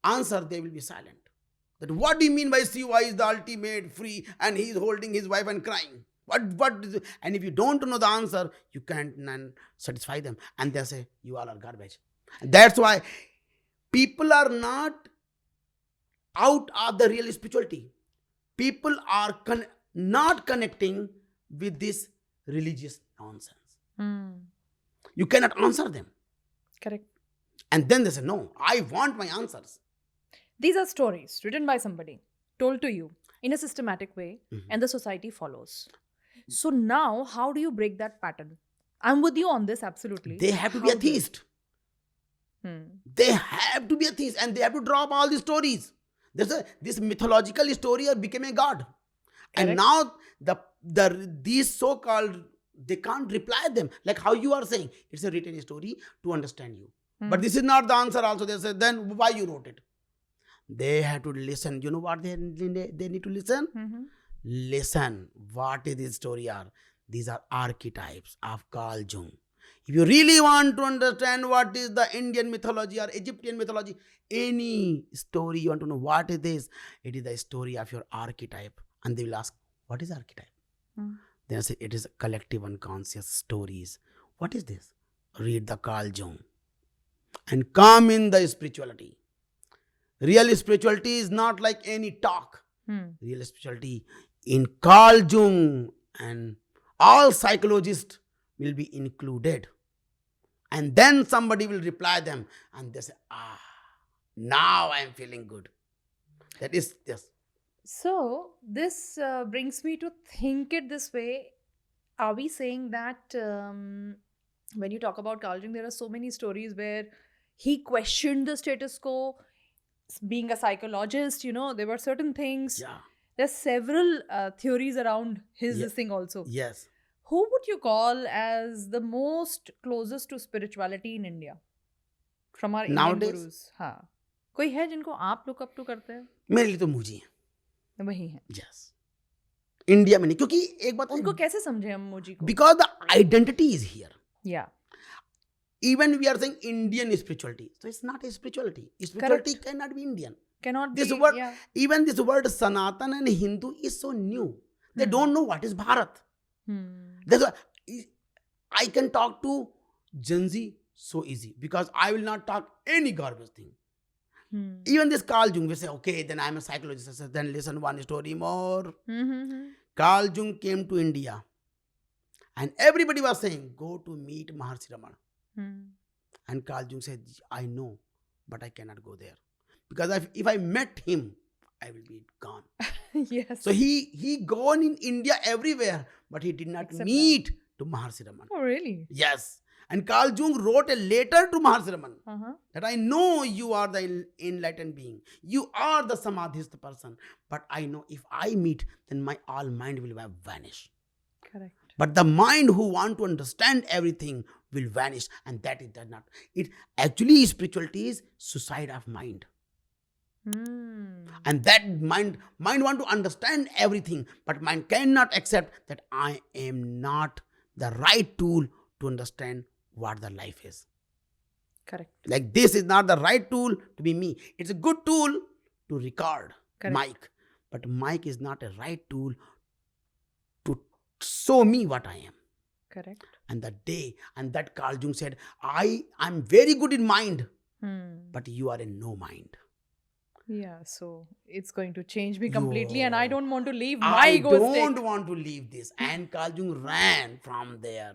answer, they will be silent. That what do you mean by Shiva is the ultimate free and he is holding his wife and crying? What is it? And if you don't know the answer, you can't satisfy them. And they say, you all are garbage. And that's why people are not out of the real spirituality. People are not connecting with this religious nonsense. You cannot answer them. Correct. And then they say, no, I want my answers. These are stories written by somebody, told to you in a systematic way, and the society follows. So now, how do you break that pattern? I'm with you on this, absolutely. They have to be atheist. They have to be atheist and they have to drop all the stories. This mythological story became a god. Correct. And now these so-called, they can't reply them. Like how you are saying, it's a written story to understand you. But this is not the answer also. They say, then why you wrote it? They have to listen. You know what they need to listen? Listen. What is this story are? These are archetypes of Carl Jung. If you really want to understand what is the Indian mythology or Egyptian mythology, any story you want to know what it is the story of your archetype. And they will ask, what is archetype? They say, it is collective unconscious stories. What is this? Read the Carl Jung. And come in the spirituality. Real spirituality is not like any talk. Real spirituality in Carl Jung and all psychologists will be included. And then somebody will reply them and they say, now I am feeling good. That is this. So this brings me to think it this way. Are we saying that when you talk about Carl Jung, there are so many stories where he questioned the status quo? Being a psychologist, there were certain things. Yeah. There's several theories around his thing also. Yes. Who would you call as the most closest to spirituality in India? From our Indian gurus. हाँ. कोई है जिनको आप look up to करते हैं? मेरे लिए तो मूजी है. वही है. Yes. इंडिया में नहीं, क्योंकि एक बात उनको कैसे समझे हम मूजी को? Because the identity is here. Yeah. Even we are saying Indian spirituality. So it's not a spirituality. Spirituality cannot be Indian. Cannot this be. Word, yeah. Even this word Sanatan and Hindu is so new. They don't know what is Bharat. That's why I can talk to Gen Z so easy. Because I will not talk any garbage thing. Even this Carl Jung, we say, okay, then I'm a psychologist. I said, then listen one story more. Carl Jung came to India. And everybody was saying, go to meet Maharshi Ramana. And Carl Jung said, I know, but I cannot go there. Because if I met him, I will be gone. Yes. So he gone in India everywhere, but he did not meet to Maharshi Ramana. Oh, really? Yes. And Carl Jung wrote a letter to Maharshi Raman Uh-huh. that I know you are the enlightened being. You are the samadhist person. But I know if I meet, then my all mind will vanish. Correct. But the mind who want to understand everything will vanish. And that is not. It actually, spirituality is suicide of mind. And that mind want to understand everything, but mind cannot accept that I am not the right tool to understand what the life is. Correct. Like this is not the right tool to be me. It's a good tool to record. Correct. Mic, but mic is not a right tool to show me what I am. Correct. And that Carl Jung said, I'm very good in mind, but you are in no mind. Yeah, so it's going to change me completely, and I don't want to leave my I egoistic. don't want to leave this. And Carl Jung ran from there.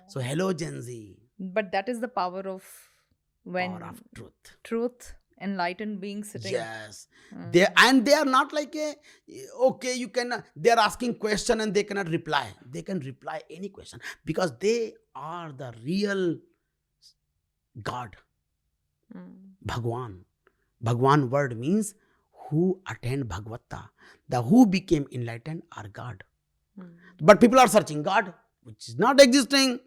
So hello, Gen Z. But that is the power of when Power of truth. truth, enlightened beings sitting. Yes. They are not like they're asking question and they cannot reply. They can reply any question because they are the real God. Bhagwan. Bhagwan word means who attained Bhagavata. The who became enlightened are God. But people are searching God, which is not existing.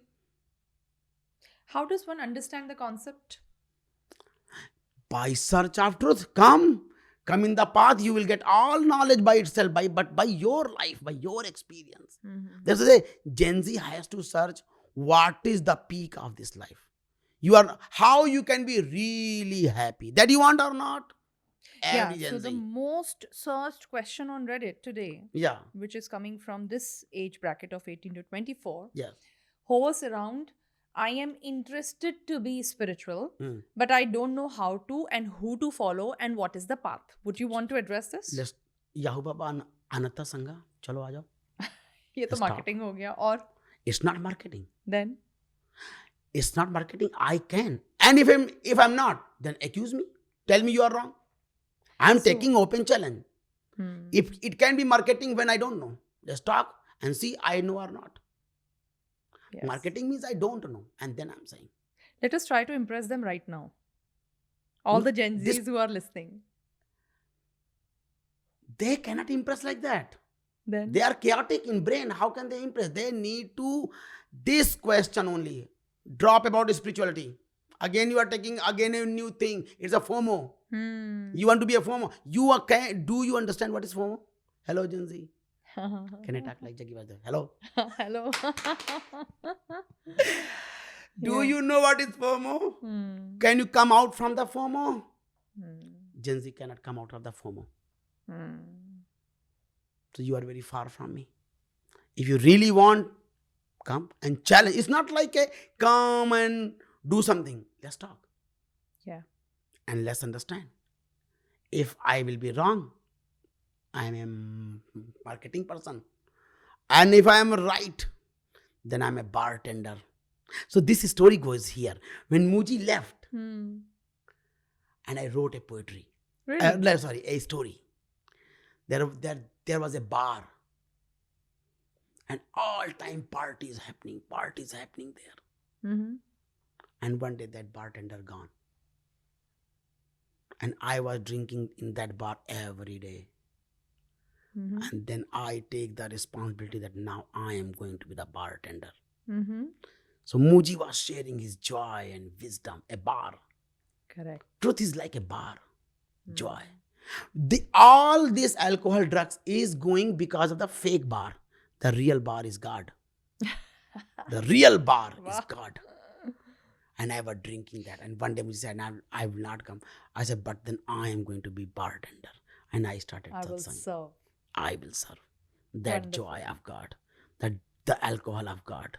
How does one understand the concept? By search of truth. Come in the path, you will get all knowledge by itself, but by your life, by your experience. That's why Gen Z has to search what is the peak of this life. How you can be really happy. That you want or not? Every Gen so Z. the most searched question on Reddit today, which is coming from this age bracket of 18 to 24, hovers around, I am interested to be spiritual, but I don't know how to and who to follow and what is the path. Would you want to address this? Let's Yahoo Baba Anatta Sangha. Chalo aa jao. ये तो marketing हो गया और it's not marketing. Then it's not marketing. I can. And if I'm not, then accuse me. Tell me you are wrong. I'm taking open challenge. If it can be marketing when I don't know, let's talk and see I know or not. Yes. Marketing means I don't know, and then I'm saying. Let us try to impress them right now. All the Gen Zs who are listening. They cannot impress like that. Then they are chaotic in brain. How can they impress? They need to this question only. Drop about spirituality. Again, you are taking a new thing. It's a FOMO. You want to be a FOMO. Do you understand what is FOMO? Hello, Gen Z. Can I talk like Jaggi Vajda? Hello. Hello. Do you know what is FOMO? Can you come out from the FOMO? Gen Z cannot come out of the FOMO. So you are very far from me. If you really want, come and challenge. It's not like a come and do something. Let's talk. Yeah. And let's understand. If I will be wrong, I am a marketing person. And if I am right, then I'm a bartender. So this story goes here. When Mooji left, and I wrote a poetry. Really? A story. There was a bar. And all-time parties happening there. And one day that bartender gone. And I was drinking in that bar every day. And then I take the responsibility that now I am going to be the bartender. So Mooji was sharing his joy and wisdom. A bar. Correct. Truth is like a bar. Joy. All this alcohol, drugs is going because of the fake bar. The real bar is God. The real bar is God. And I was drinking that. And one day Mooji said, I will not come. I said, but then I am going to be bartender. And I started satsang. I will serve. That Wonderful. Joy of God. The alcohol of God.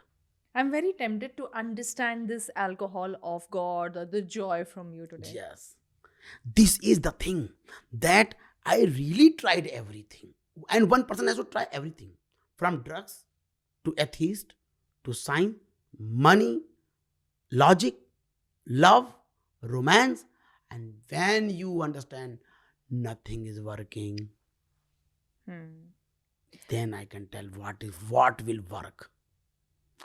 I'm very tempted to understand this alcohol of God or the joy from you today. Yes. This is the thing that I really tried everything. And one person has to try everything. From drugs to atheist to science, money, logic, love, romance. And when you understand nothing is working, then I can tell what will work.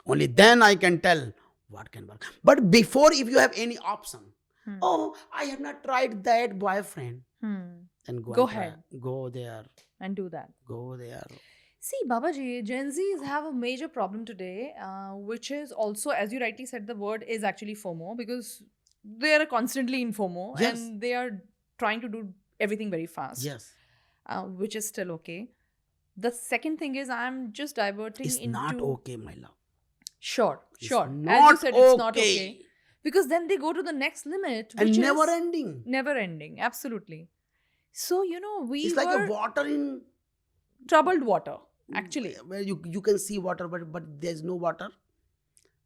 Only then I can tell what can work. But before, if you have any option, Hmm. oh, I have not tried that boyfriend, then Go and try. ahead. Go there. And do that. Go there. See, Babaji, Gen Zs have a major problem today, which is also, as you rightly said, the word is actually FOMO, because they are constantly in FOMO Yes. and they are trying to do everything very fast, Yes. which is still okay. The second thing is, I'm just diverting It's into. not okay, my love. Sure, It's sure. As not you said, it's not okay. okay. Because then they go to the next limit, And which never is ending. never ending. Absolutely. So, we It's like were a water in troubled water, actually. where you can see water, but there's no water.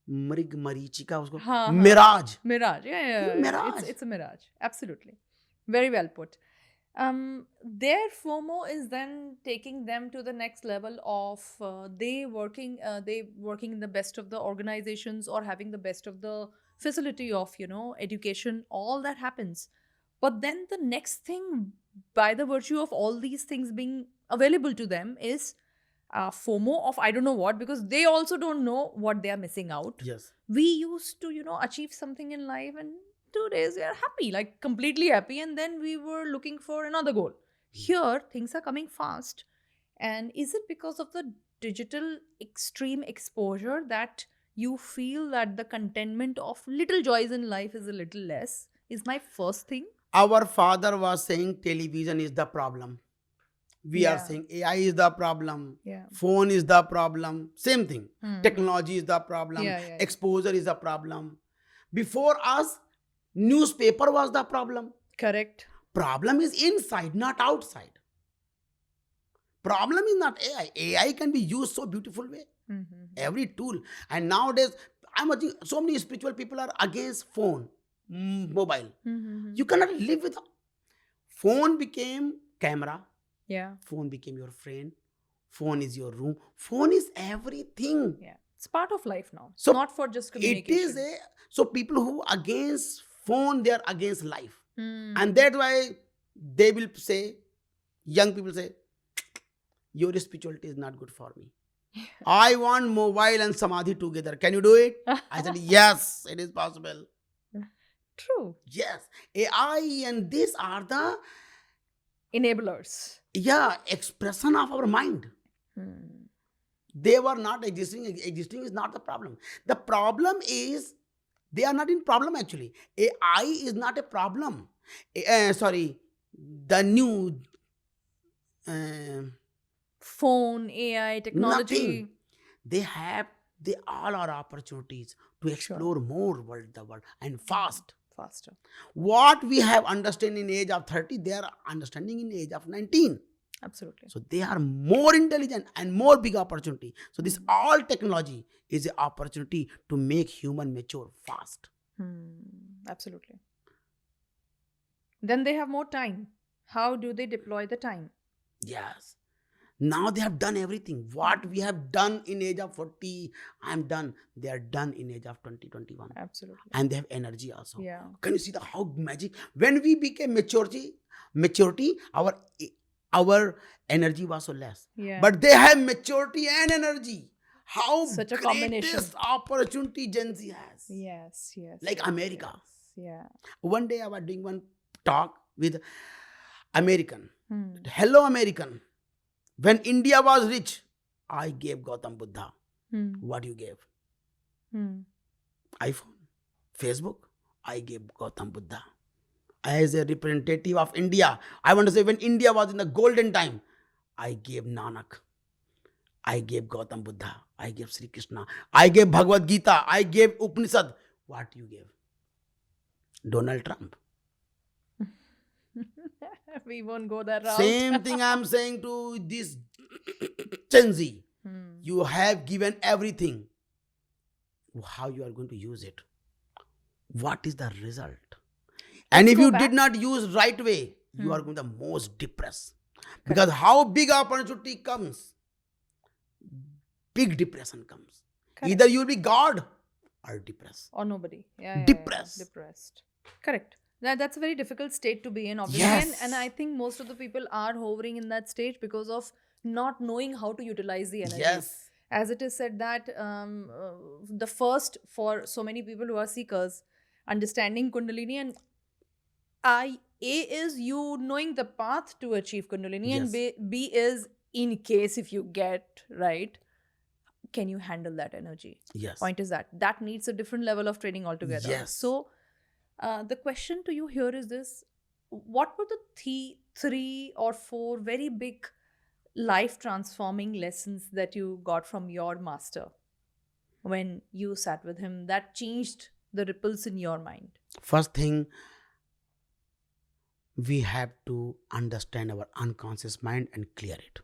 Mrig marichika usko. हाँ, हाँ. Mirage. Mirage. Yeah. Mirage. It's a mirage. Absolutely. Very well put. Their FOMO is then taking them to the next level of they working in the best of the organizations or having the best of the facility of education. All that happens, but then the next thing, by the virtue of all these things being available to them, is FOMO of I don't know what, because they also don't know what they are missing out. Yes. We used to achieve something in life, and 2 days we are happy, like completely happy, and then we were looking for another goal. Here things are coming fast, and is it because of the digital extreme exposure that you feel that the contentment of little joys in life is a little less? Is my first thing. Our father was saying television is the problem. We are Yeah. saying AI is the problem. Yeah. Phone is the problem. Same thing. Hmm. Technology is the problem. Yeah. Exposure is the problem. Before us, newspaper was the problem. Correct. Problem is inside, not outside. Problem is not AI. AI can be used so beautiful way. Mm-hmm. Every tool. And nowadays, I'm watching so many spiritual people are against phone, mobile. Mm-hmm. You cannot live with. Phone became camera. Yeah. Phone became your friend. Phone is your room. Phone is everything. Yeah. It's part of life now. It's So not for just It communication. is so people who against phone, they are against life. Hmm. And that's why they will say, young people say, your spirituality is not good for me. I want mobile and samadhi together. Can you do it? I said, yes, it is possible. True. Yes. AI and these are the Enablers. expression of our mind. They were not existing. Existing is not the problem. The problem is they are not in problem actually. AI is not a problem. The new Phone, AI, technology. nothing. They all are opportunities to explore more the world and fast. Faster. What we have understand in age of 30, they are understanding in age of 19. Absolutely. So they are more intelligent and more big opportunity. So this all technology is an opportunity to make human mature fast. Absolutely. Then they have more time. How do they deploy the time? Yes. Now they have done everything. What we have done in age of 40, I'm done. They are done in age of 20, 21. Absolutely. And they have energy also. Yeah. Can you see how magic? When we became maturity, our energy was so less. Yeah. But they have maturity and energy. How Such a greatest combination. opportunity Gen Z has. Yes. Like America. Yes. Yeah. One day I was doing one talk with American. Hello, American. When India was rich, I gave Gautam Buddha. What you gave? iPhone, Facebook. I gave Gautam Buddha. As a representative of India, I want to say when India was in the golden time, I gave Nanak. I gave Gautam Buddha. I gave Sri Krishna. I gave Bhagavad Gita. I gave Upanishad. What you gave? Donald Trump. We won't go that route. Same thing I'm saying to this Gen Z. You have given everything. How you are going to use it? What is the result? And if you did not use right way, you are going to be most depressed. Because how big opportunity comes, big depression comes. Correct. Either you will be God or depressed. Or nobody. Yeah. Depressed. Depressed. Correct. That's a very difficult state to be in, obviously. Yes. And I think most of the people are hovering in that stage because of not knowing how to utilize the energy. Yes. As it is said that the first for so many people who are seekers, understanding Kundalini, and A is you knowing the path to achieve Kundalini, and Yes. B is in case if you get right, can you handle that energy? Yes. Point is that needs a different level of training altogether. Yes. So the question to you here is this: what were the three or four very big life transforming lessons that you got from your master when you sat with him that changed the ripples in your mind? First thing, we have to understand our unconscious mind and clear it.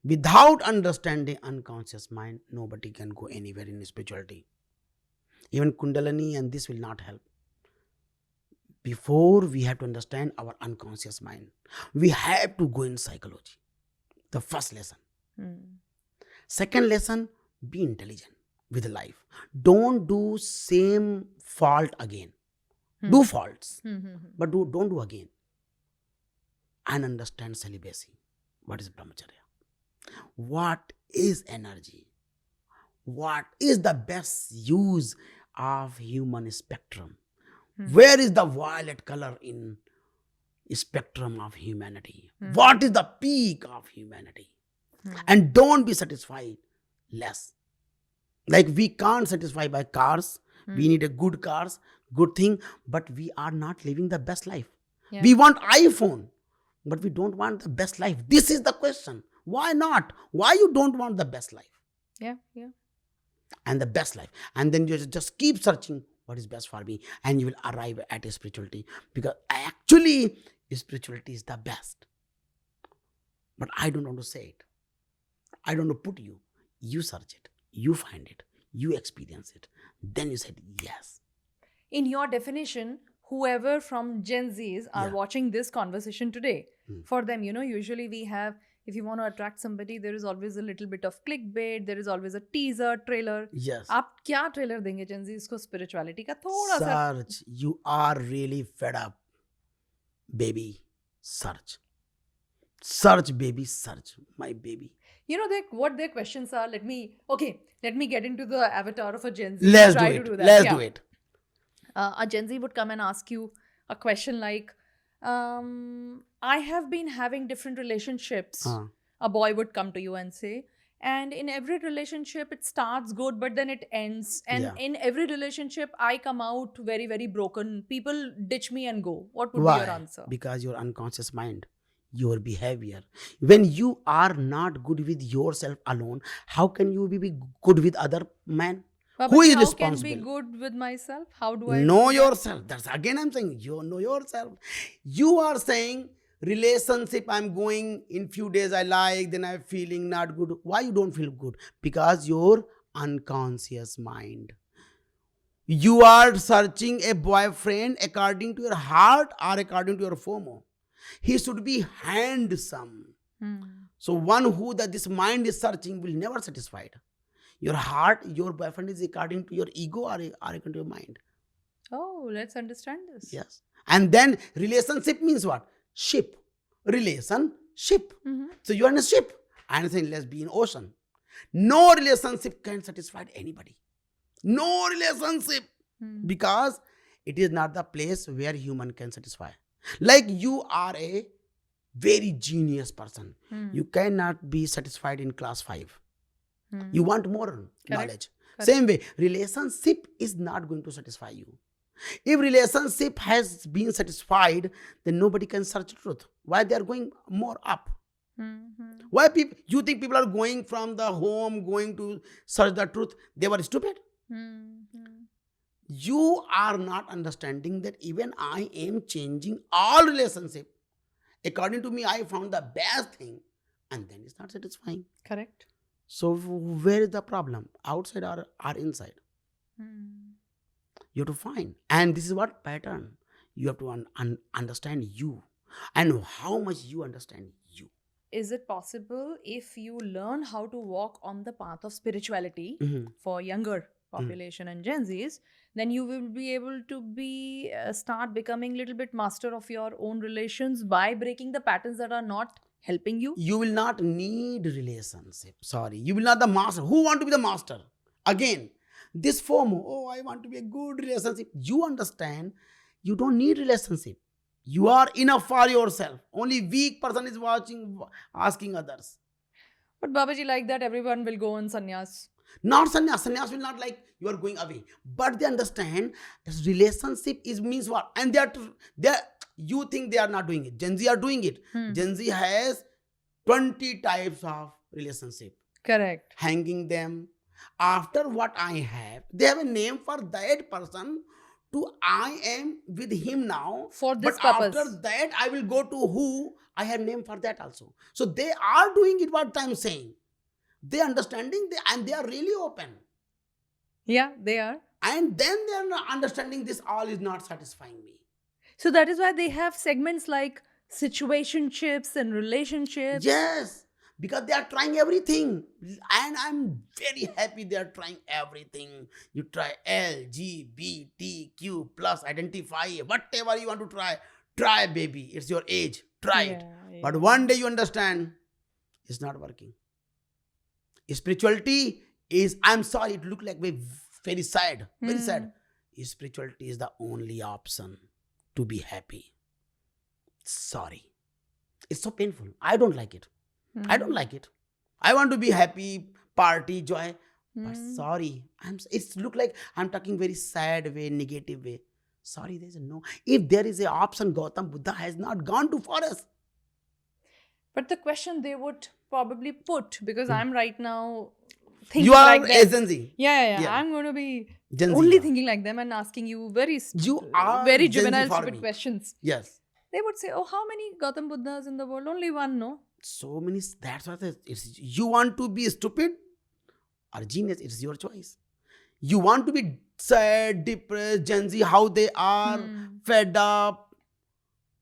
Without understanding unconscious mind, nobody can go anywhere in spirituality. Even Kundalini and this will not help. Before, we have to understand our unconscious mind. We have to go in psychology. The first lesson. Second lesson, be intelligent with life. Don't do same fault again. Do faults, but don't do again. And understand celibacy. What is brahmacharya? What is energy? What is the best use of human spectrum? Where is the violet color in spectrum of humanity? What is the peak of humanity? And don't be satisfied less. Like we can't satisfy by cars. We need a good cars, good thing, but we are not living the best life. Yeah. We want iPhone, but we don't want the best life. This is the question. Why not? Why you don't want the best life? Yeah. And the best life. And then you just keep searching what is best for me, and you will arrive at a spirituality, because actually spirituality is the best. But I don't want to say it. I don't want to put you. You search it. You find it. You experience it. Then you said yes. In your definition, whoever from Gen Zs are watching this conversation today, for them, usually we have, if you want to attract somebody, there is always a little bit of clickbait, there is always a teaser, trailer. Yes. आप क्या trailer देंगे Gen Zs को spirituality का थोड़ा सा? Search. You are really fed up. Baby, search. Search, baby, search. My baby. What their questions are. Let me get into the avatar of a Gen Z. Let's Try do to it. do that. Let's do it. A Gen Z would come and ask you a question like, I have been having different relationships. A boy would come to you and say, and in every relationship it starts good, but then it ends. And in every relationship I come out very, very broken. People ditch me and go. What would be your answer? Because your unconscious mind, your behavior. When you are not good with yourself alone, how can you be good with other man? Who is responsible? How can be good with myself? How do I know yourself? That's again I'm saying, you know yourself. You are saying relationship I'm going in few days I like, then I'm feeling not good. Why you don't feel good? Because your unconscious mind. You are searching a boyfriend according to your heart or according to your FOMO. He should be handsome. So one who that this mind is searching will never satisfied. Your heart, your boyfriend is according to your ego or according to your mind. Oh, let's understand this. Yes. And then relationship means what? Ship. Relationship. So you are in a ship. I'm saying let's be in ocean. No relationship can satisfy anybody. No relationship. Because it is not the place where human can satisfy. Like you are a very genius person. You cannot be satisfied in class 5. You want more knowledge. Same way, relationship is not going to satisfy you. If relationship has been satisfied, then nobody can search truth. Why they are going more up? Why you think people are going from the home, going to search the truth? They were stupid. You are not understanding that even I am changing all relationship. According to me, I found the best thing, and then it's not satisfying. Correct. So where is the problem? Outside or inside? You have to find. And this is what pattern. You have to understand you and how much you understand you. Is it possible if you learn how to walk on the path of spirituality for younger population and Gen Zs, then you will be able to start becoming a little bit master of your own relations by breaking the patterns that are not helping you. You will not need relationship. Sorry. You will not the master. Who want to be the master? Again, this FOMO. Oh, I want to be a good relationship. You understand, you don't need relationship. You are enough for yourself. Only weak person is watching, asking others. But Babaji, like that, everyone will go on sannyas. Not sannyas. Sannyas will not like you are going away. But they understand relationship is means what? And they are, you think they are not doing it. Gen Z are doing it. Gen Z has 20 types of relationship. Correct. Hanging them. After what I have, they have a name for that person. To I am with him now. For this but purpose. After that, I will go to who I have name for that also. So they are doing it what I'm saying. They understanding and they are really open. Yeah, they are. And then they are not understanding this all is not satisfying me. So that is why they have segments like situationships and relationships. Yes. Because they are trying everything. And I'm very happy they are trying everything. You try LGBTQ plus, identify, whatever you want to try. Try, baby. It's your age. Try it. Yeah. But one day you understand, it's not working. Spirituality is, I'm sorry, it look like very sad. Very sad. Spirituality is the only option to be happy. Sorry. It's so painful. I don't like it. I don't like it. I want to be happy, party, joy. But sorry, it's look like I'm talking very sad way, negative way. Sorry, there's no. If there is an option, Gautam Buddha has not gone to forest. But the question they would probably put, because I'm right now thinking You are like that. Gen Z. Yeah. I'm going to be Gen Z, only thinking like them and asking you very Gen Z juvenile, for stupid me. questions. Yes. They would say, oh, how many Gautam Buddhas in the world? Only one, no? So many. That's what it's. You want to be stupid or genius? It's your choice. You want to be sad, depressed, Gen Z, how they are, fed up,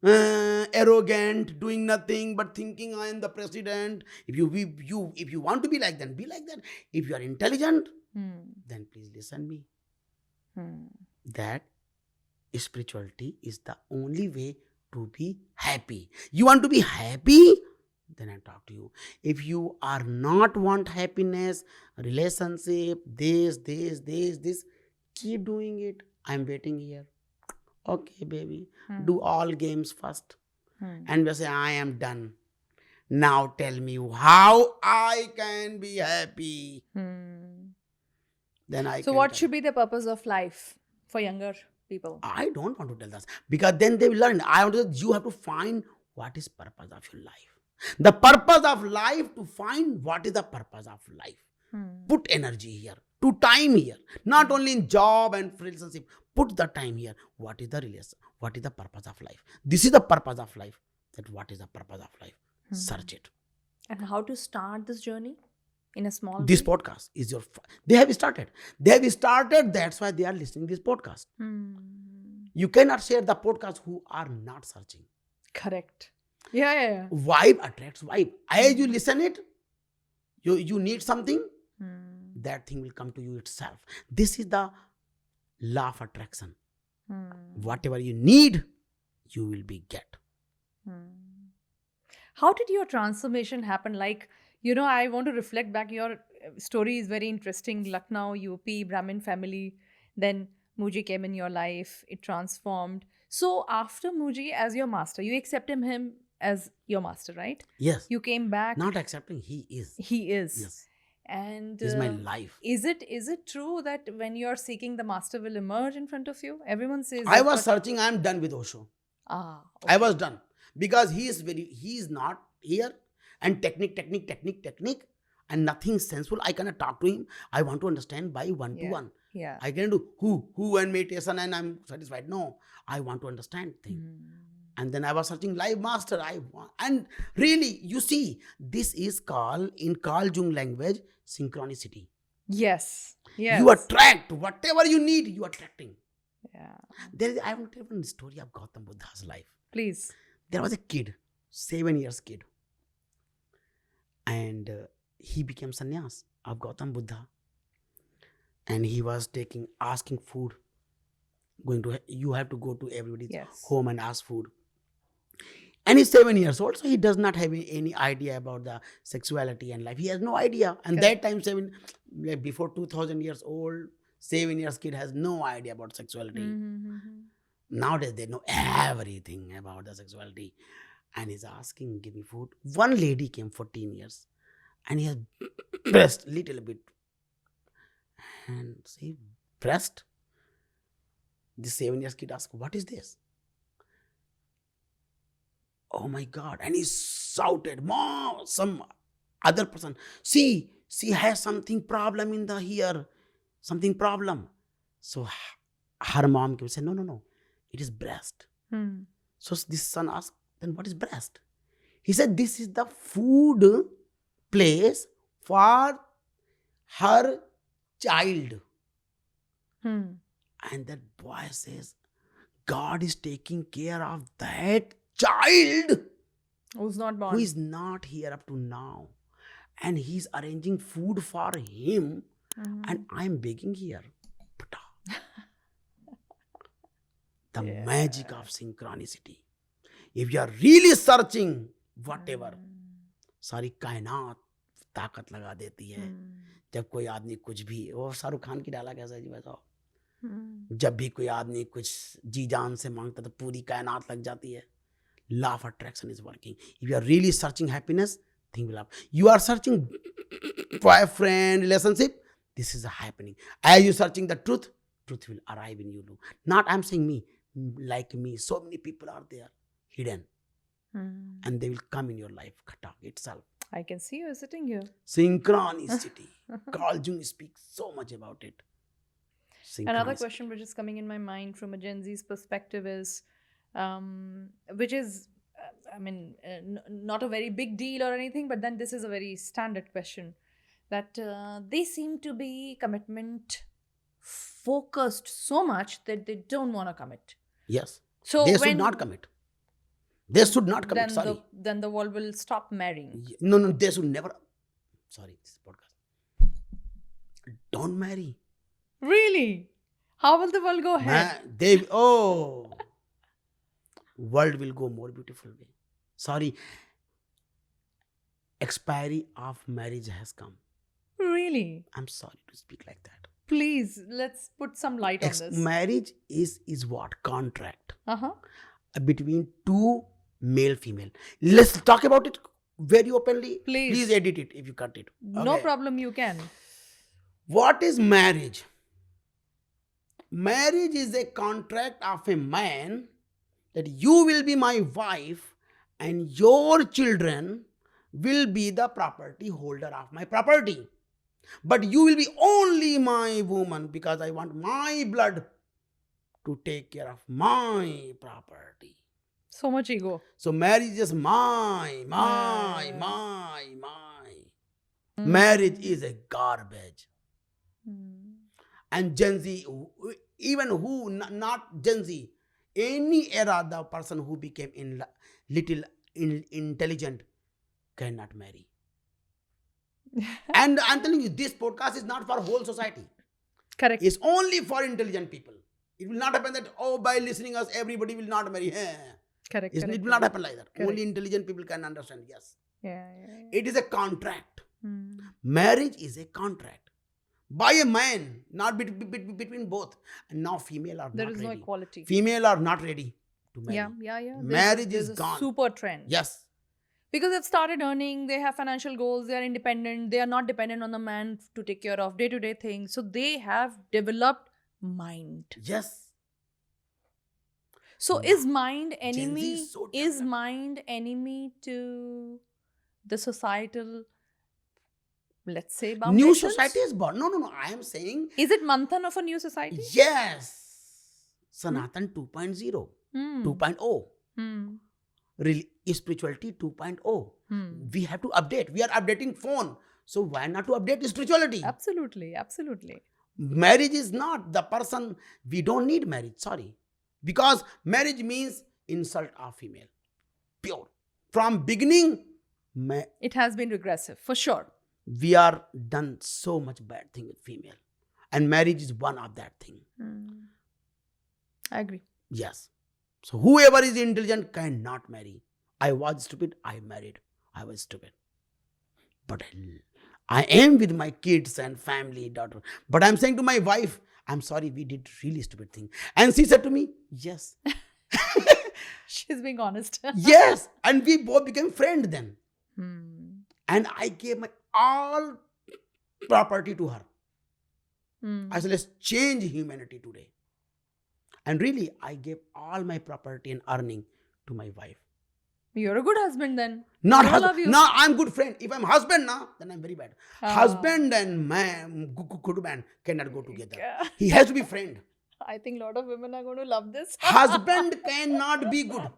arrogant, doing nothing but thinking I am the president. If you want to be like that, be like that. If you are intelligent, then please listen me. That spirituality is the only way to be happy. You want to be happy? Then I talk to you. If you are not want happiness, relationship, this, keep doing it. I'm waiting here. Okay, baby. Do all games first. And we say, I am done. Now tell me how I can be happy. Then So what should be the purpose of life for younger people? I don't want to tell that. Because then they will learn. You have to find what is purpose of your life. The purpose of life, to find what is the purpose of life. Put energy here, to time here. Not only in job and relationship. Put the time here. What is the relation? What is the purpose of life? This is the purpose of life. That what is the purpose of life? Search it. And how to start this journey in a small This way? podcast is your... They have started. That's why they are listening this podcast. You cannot share the podcast who are not searching. Correct. Yeah. Vibe attracts vibe. As you listen it, you need something, that thing will come to you itself. This is the law of attraction. Whatever you need, you will be get. How did your transformation happen? Like, I want to reflect back. Your story is very interesting. Lucknow, UP, Brahmin family. Then Mooji came in your life. It transformed. So after Mooji as your master, you accepted him as your master, right? Yes. You came back. Not accepting, he is. He is. Yes. And is my life. Is it true that when you're seeking, the master will emerge in front of you? Everyone says I was searching. I am done with Osho. Okay. I was done. Because he is not here. And technique. And nothing sensible. I cannot talk to him. I want to understand by one to one. Yeah. I can do who and meditation and I'm satisfied. No, I want to understand things. And then I was searching live master. And really, you see, this is called, in Carl Jung language, synchronicity. Yes. You attract whatever you need, you are attracting. Yeah. I want to tell you a story of Gautam Buddha's life. Please. There was a kid, 7 years kid. And he became sannyas of Gautam Buddha. And he was asking food. You have to go to everybody's home and ask food. And he's 7 years old, so he does not have any idea about the sexuality and life. He has no idea. And Correct. that time, like before 2000 years old, 7 years kid has no idea about sexuality. Nowadays, they know everything about the sexuality. And he's asking, give me food. One lady came 14 years and he has breast little bit. And see, breast? This 7 years kid asked, what is this? Oh my God. And he shouted, Mom, some other person, see, she has something problem in the here, something problem. So her mom said, no, it is breast. So this son asked, then what is breast? He said, this is the food place for her child. And that boy says, God is taking care of that child Who's not born. who is not here up to now. And he's arranging food for him. And I'm begging here. The magic of synchronicity. If you are really searching whatever, सारी कायनात ताकत लगा देती है. जब कोई आदमी कुछ भी, वो शाहरुख खान की डाला कैसा जी बताओ, जब भी कोई आदमी कुछ जी जान से मांगता तो पूरी कायनात लग जाती है. Law of attraction is working. If you are really searching happiness, thing will happen. You are searching boyfriend, relationship, this is happening. As you searching the truth will arrive in you. Not I'm saying me, like me, so many people are there, hidden. And they will come in your life, itself. I can see you sitting here. Synchronicity. Carl Jung speaks so much about it. Another question which is coming in my mind from a Gen Z's perspective is, which is, not a very big deal or anything, but then this is a very standard question, that they seem to be commitment focused so much that they don't want to commit. Yes. So they should not commit. They should not commit. Then the world will stop marrying. No, they should never. Sorry, this podcast. Don't marry. Really? How will the world go ahead? World will go more beautiful way. Sorry. Expiry of marriage has come. Really? I'm sorry to speak like that. Please, let's put some light on this. Marriage is what? Contract. Between two male, female. Let's talk about it very openly. Please edit it if you cut it. Okay. No problem, you can. What is marriage? Marriage is a contract of a man that you will be my wife and your children will be the property holder of my property. But you will be only my woman because I want my blood to take care of my property. So much ego. So marriage is my. Marriage is a garbage. And Gen Z, even who, not Gen Z, any era, the person who became little intelligent cannot marry. And I'm telling you, this podcast is not for whole society. Correct. It's only for intelligent people. It will not happen that, by listening us, everybody will not marry. Correct. It will not happen like that. Correct. Only intelligent people can understand, yes. Yeah. It is a contract. Marriage is a contract. By a man, not between both. And now female are there not ready. There is no equality. Female are not ready to marry. Yeah. Marriage is gone. Super trend. Yes. Because they've started earning, they have financial goals, they are independent, they are not dependent on the man to take care of day-to-day things. So they have developed mind. Yes. So is mind enemy? Is mind enemy to the societal, let's say, boundaries? New society is born. No. I am saying. Is it Manthan of a new society? Yes. Sanatan 2.0. 2.0. Really, spirituality 2.0. We have to update. We are updating phone. So why not to update spirituality? Absolutely. Marriage is not the person. We don't need marriage. Sorry. Because marriage means insult of female. Pure. From beginning. It has been regressive, for sure. We are done so much bad thing with female. And marriage is one of that thing. I agree. Yes. So whoever is intelligent cannot marry. I was stupid, I married. I was stupid. But I am with my kids and family, daughter. But I'm saying to my wife, I'm sorry, we did really stupid thing. And she said to me, yes. She's being honest. Yes. And we both became friends then. Hmm. And I gave my all property to her. Hmm. I said, let's change humanity today. And really, I gave all my property and earning to my wife. You're a good husband then. Not I love husband. you. No, I'm good friend. If I'm husband now, then I'm very bad. Ah. Husband and man, good man cannot go together. Yeah. He has to be friend. I think a lot of women are going to love this. Husband cannot be good.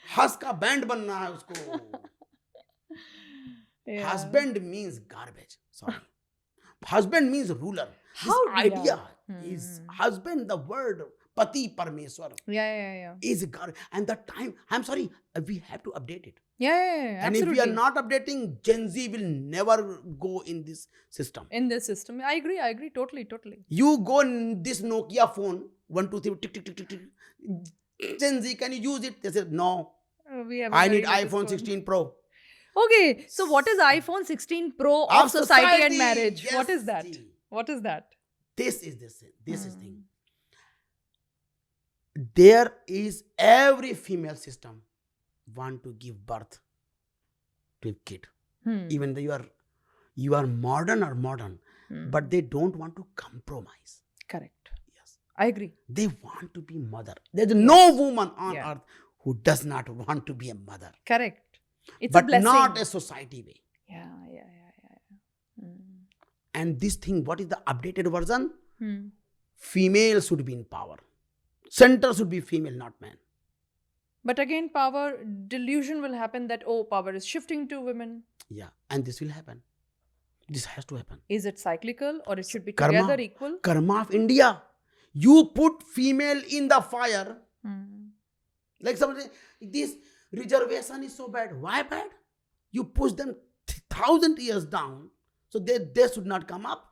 Hus का band बनना है उसको. Yeah. Husband means garbage. Sorry. Husband means ruler. This How- idea yeah. is husband, the word Pati Parmeshwar Yeah. is garbage. And the time, I'm sorry, we have to update it. Yeah, And absolutely. if we are not updating, Gen Z will never go in this system. in this system, I agree, totally. You go in this Nokia phone, 1, 2, 3, tick, tick, tick, tick, tick. Gen Z, can you use it? They said, no, We have a I very need latest iPhone phone. 16 Pro. Okay, so what is iPhone 16 Pro of society and marriage? Yes, What is that? see. What is that? This is thing. There is every female system want to give birth to a kid. Even though you are modern or modern, but they don't want to compromise. Correct. Yes. I agree. They want to be mother. There's no woman on Yeah. earth who does not want to be a mother. Correct. It's But a blessing. not a society way. Yeah. And this thing, what is the updated version? Hmm. Female should be in power. Center should be female, not man. But again, power delusion will happen that, power is shifting to women. Yeah. And this will happen. This has to happen. Is it cyclical or it should be Karma. together equal? Karma of India. You put female in the fire. Like somebody, this reservation is so bad. Why bad? You push them 1,000 years down, so they should not come up.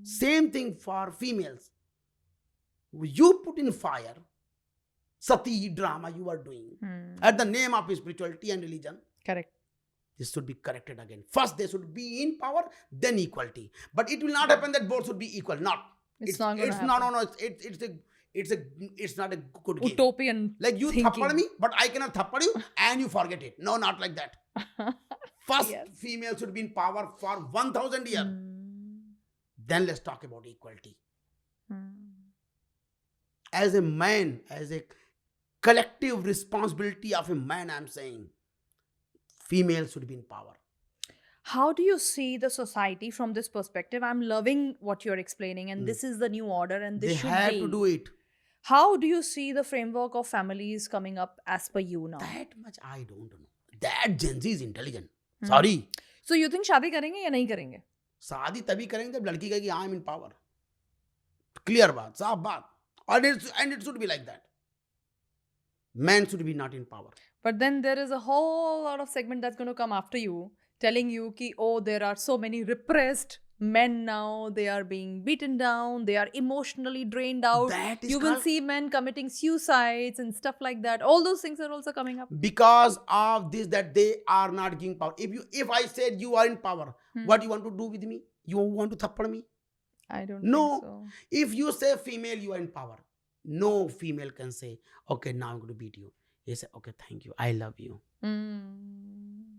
Same thing for females. You put in fire, sati drama you are doing, at the name of spirituality and religion. Correct. This should be corrected again. First, they should be in power, then equality. But it will not happen that both should be equal. Not. It's not gonna happen. No. It's not a good game. Utopian Like you thinking. thappad me, but I cannot thappad you and you forget it. No, not like that. First, Yes. female should be in power for 1,000 years. Then let's talk about equality. As a man, as a collective responsibility of a man, I'm saying, female should be in power. How do you see the society from this perspective? I'm loving what you're explaining, and this is the new order, and this They should have be. to do it. How do you see the framework of families coming up as per you now? That much I don't know. That Gen Z is intelligent. Sorry. So you think शादी करेंगे या नहीं करेंगे? शादी तभी करेंगे जब लड़की कहेगी I am in power. Clear बात, साफ बात. And it should be like that. Men should be not in power. But then there is a whole lot of segment that's going to come after you, telling you ki, there are so many repressed men now, they are being beaten down, they are emotionally drained out. That is You will called- see men committing suicides and stuff like that. All those things are also coming up. Because of this, that they are not giving power. If I said you are in power, what you want to do with me? You want to thappad me? I don't No. think so. If you say female, you are in power. No female can say, okay, now I'm going to beat you. He say, okay, thank you. I love you.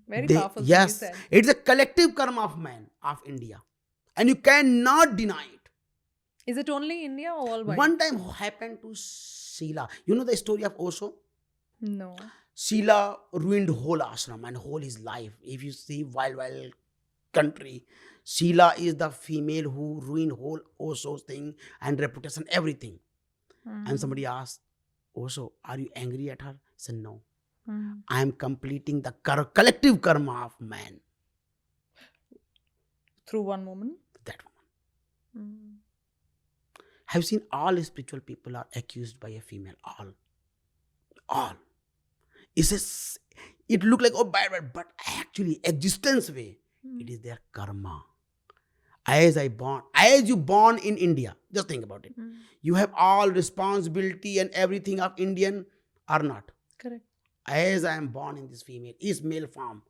Very They- powerful thing yes, you said. it's a collective karma of man, of India. And you cannot deny it. Is it only India or worldwide? One time happened to Sheila. You know the story of Osho? No. Sheila ruined whole ashram and whole his life. If you see wild country, Sheila is the female who ruined whole Osho's thing and reputation, everything. And somebody asked, Osho, are you angry at her? He said, no. I am completing the collective karma of man. Through one woman? That woman. Have seen all spiritual people are accused by a female. All. It look like, bad, but actually existence way, it is their karma. As you born in India, just think about it. You have all responsibility and everything of Indian or not. Correct. as I am born in this female, is male form,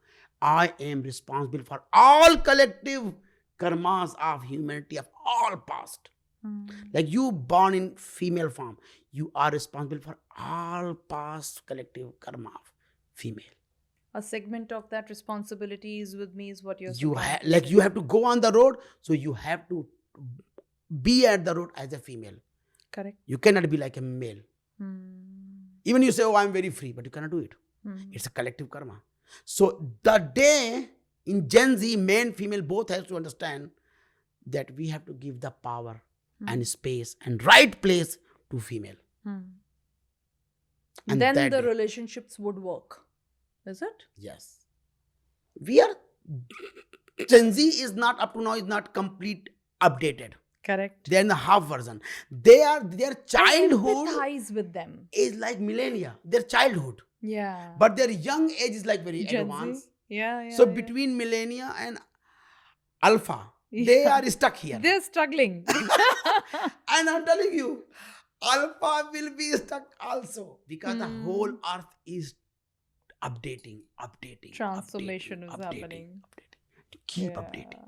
I am responsible for all collective karmas of humanity of all past. Like you born in female form, you are responsible for all past collective karma of female. A segment of that responsibility is with me, is what you're You trying to like say. you have to go on the road, so you have to be at the road as a female. Correct. You cannot be like a male. Even you say, oh, I'm very free, but you cannot do it. It's a collective karma. So the day in Gen Z, man, female, both has to understand that we have to give the power and space and right place to female. And Then that the day- relationships would work. Is it? Yes. We are, Gen Z is not up to now, is not complete updated. Correct. They are in the half version. Their I childhood empathize with them. is like millennia, their childhood. Yeah. But their young age is like very Gen Z. advanced. Yeah. So between millennia and alpha, they Yeah. are stuck here. They're struggling. And I'm telling you, alpha will be stuck also, because the whole earth is updating. Transformation is happening. Keep updating.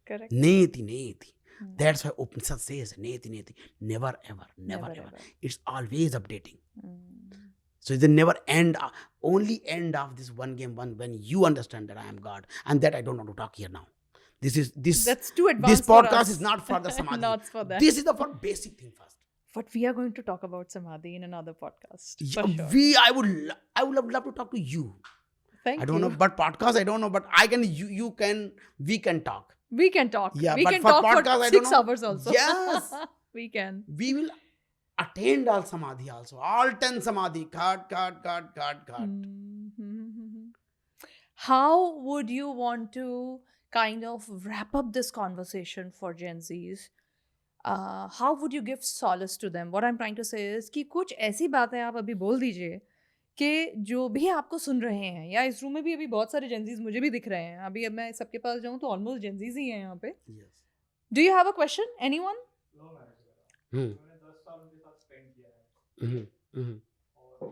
Correct. Neti. That's why Upanishad says, neti. Never ever. It's always updating. So it's the never end, only end of this one game, when you understand that I am God, and that I don't want to talk here now. That's too advanced. This for podcast us. is not for the samadhi. Not for that. This is the for basic thing first. But we are going to talk about samadhi in another podcast. Yeah, For sure. I would love to talk to you. Thank I don't you. know, but podcast I don't know, but I can. You can. We can talk. We can talk. Yeah, we but can for talk podcast, for I 6 don't know. hours also. Yes. We can. We will attain all samadhi also. All 10 samadhi. Cut. How would you want to kind of wrap up this conversation for Gen Zs? How would you give solace to them? What I'm trying to say is कि कुछ ऐसी बातें आप अभी बोल दीजिए कि जो भी आपको सुन रहे हैं, या इस रूम में भी अभी बहुत सारे जेंजीज मुझे भी दिख रहे हैं, अभी अब मैं सबके पास जाऊं तो ऑलमोस्ट जेंजीज ही हैं यहाँ पे. Yes. Do you have a question, anyone? मैंने 10 साल उनके साथ स्पेंड किया है. और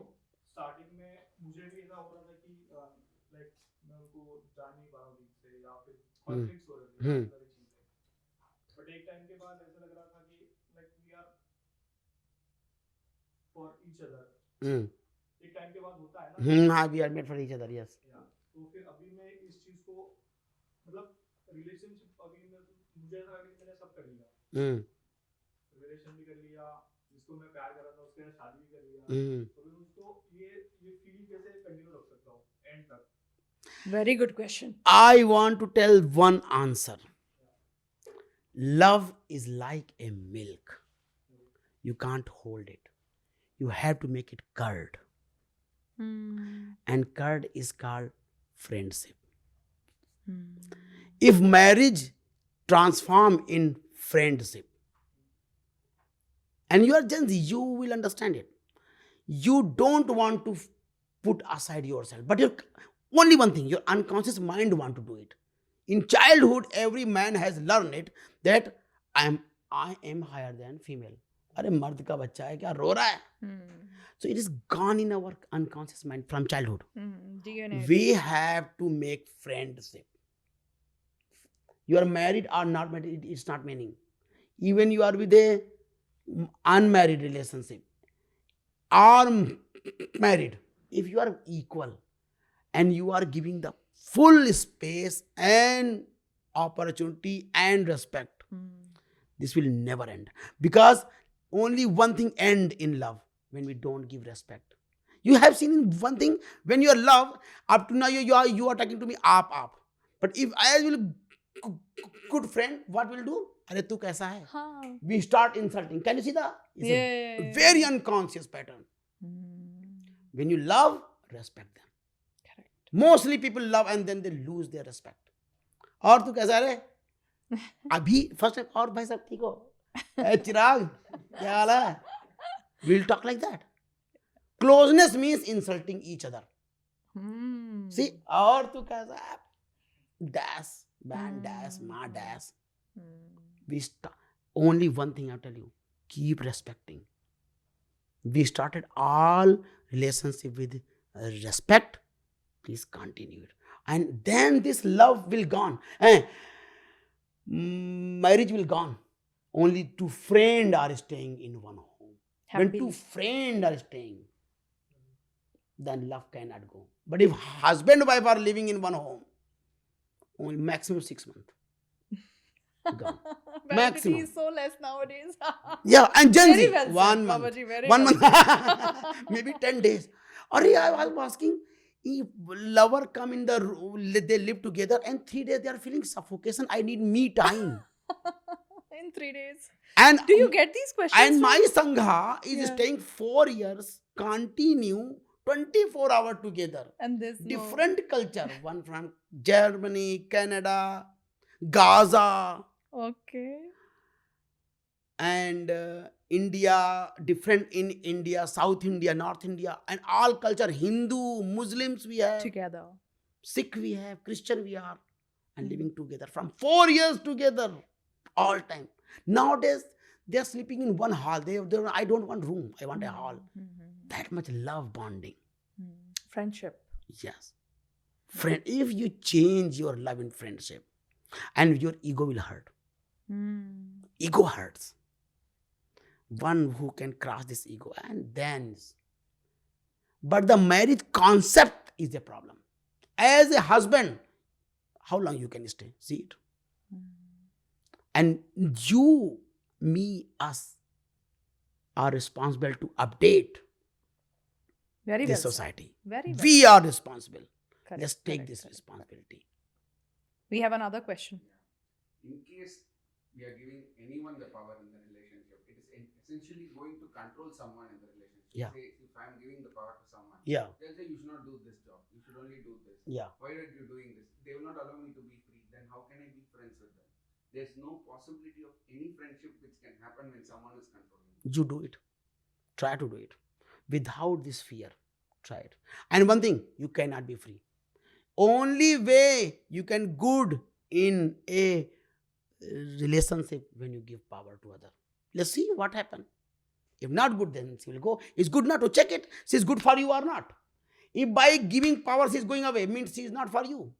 स्टार्टिंग में मुझे भी ऐसा हो रहा था कि लाइक मैं उनको जान नहीं पा रहा हूँ ठीक से, या फिर कॉन्फ्लिक्ट्स हो रहे थे, बहुत सारी चीजें. बट एक टाइम के बाद ऐसा लग रहा था कि like we are for each other. एक टाइम के बाद होता है ना. हाँ, we are made for each other. Yes. तो फिर अभी मैं इस चीज को, मतलब रिलेशनशिप अभी मुझे ऐसा लगा कि मैंने सब कर लिया. रिलेशन भी कर लिया, जिसको मैं प्यार कर रहा था उसके साथ शादी भी कर लिया. तो मैं उसको ये फीलिंग कैसे कंटिन्यू रख सकता हूँ एंड तक? Very good question. I want to tell one answer. Love is like a milk. You can't hold it. You have to make it curd. And curd is called friendship. If marriage transform in friendship, and you are Gen Z, you will understand it. You don't want to put aside yourself, but only one thing, your unconscious mind want to do it. In childhood, every man has learned it that I am higher than female. अरे मर्द का बच्चा है क्या, रो रहा है? So it is gone in our unconscious mind from childhood. DNA. We have to make friendship. You are married or not married, it's not meaning. Even you are with a unmarried relationship or married, if you are equal and you are giving the full space and opportunity and respect, this will never end. Because only one thing end in love, when we don't give respect. You have seen one thing, when you are love, up to now you are talking to me up. But if I will good friend, what will do? अरे तू कैसा है? हाँ. We start insulting. Can you see that? It's Yeah. a very unconscious pattern. When you love, respect them. Correct. Mostly people love and then they lose their respect. और तू कैसा रे? अभी first time, और भाई सब ठीक हो? चिराग क्या हाल है? We'll talk like that. Closeness means insulting each other. See, और तू कैसा है? Dash, band dash, ma dash. We only one thing I'll tell you, keep respecting. We started all relationship with respect, please continue it. And then this love will gone. Marriage will gone. Only two friends are staying in one home. When two Happily. friends are staying, then love cannot go. But if husband and wife are living in one home, only maximum 6 months. Gone. Validity Maximum. is so less nowadays. Yeah, and Gen Very Z, well said, 1 month. Babaji, very 1 well month. Maybe 10 days. Or I was asking, if lover come in the room, they live together, and 3 days they are feeling suffocation. I need me time. In 3 days. And Do you get these questions? and my from- Sangha is Yeah. staying 4 years, continue 24 hours together. And this no. Different culture. One from Germany, Canada, Gaza, Okay. and India, different in India, South India, North India, and all culture, Hindu, Muslims we have, Together. Sikh we have, Christian we are, and living together from 4 years together, all time. Nowadays, they are sleeping in one hall. They I don't want room, I want a hall. Mhm. That much love bonding. Friendship. Yes. Friend, if you change your love in friendship, and your ego will hurt. Ego hurts. One who can cross this ego, and then. But the marriage concept is a problem. As a husband, how long you can stay? See it. And you, me, us are responsible to update Very this well. society. Very well. We are responsible. Correct, Let's take correct, this correct. responsibility. We have another question. In case we are giving anyone the power in the relationship, it is essentially going to control someone in the relationship. Yeah. Say, if I am giving the power to someone, Yeah. they'll say, you should not do this job. You should only do this. Yeah. Why are you doing this? They will not allow me to be free. Then how can I be friends with them? There's no possibility of any friendship which can happen when someone is controlling you. You do it. Try to do it. Without this fear. Try it. And one thing, you cannot be free. Only way you can good in a relationship when you give power to other. Let's see what happen. If not good, then she will go. It's good not to check it. She's good for you or not. If by giving power she's going away, means she is not for you.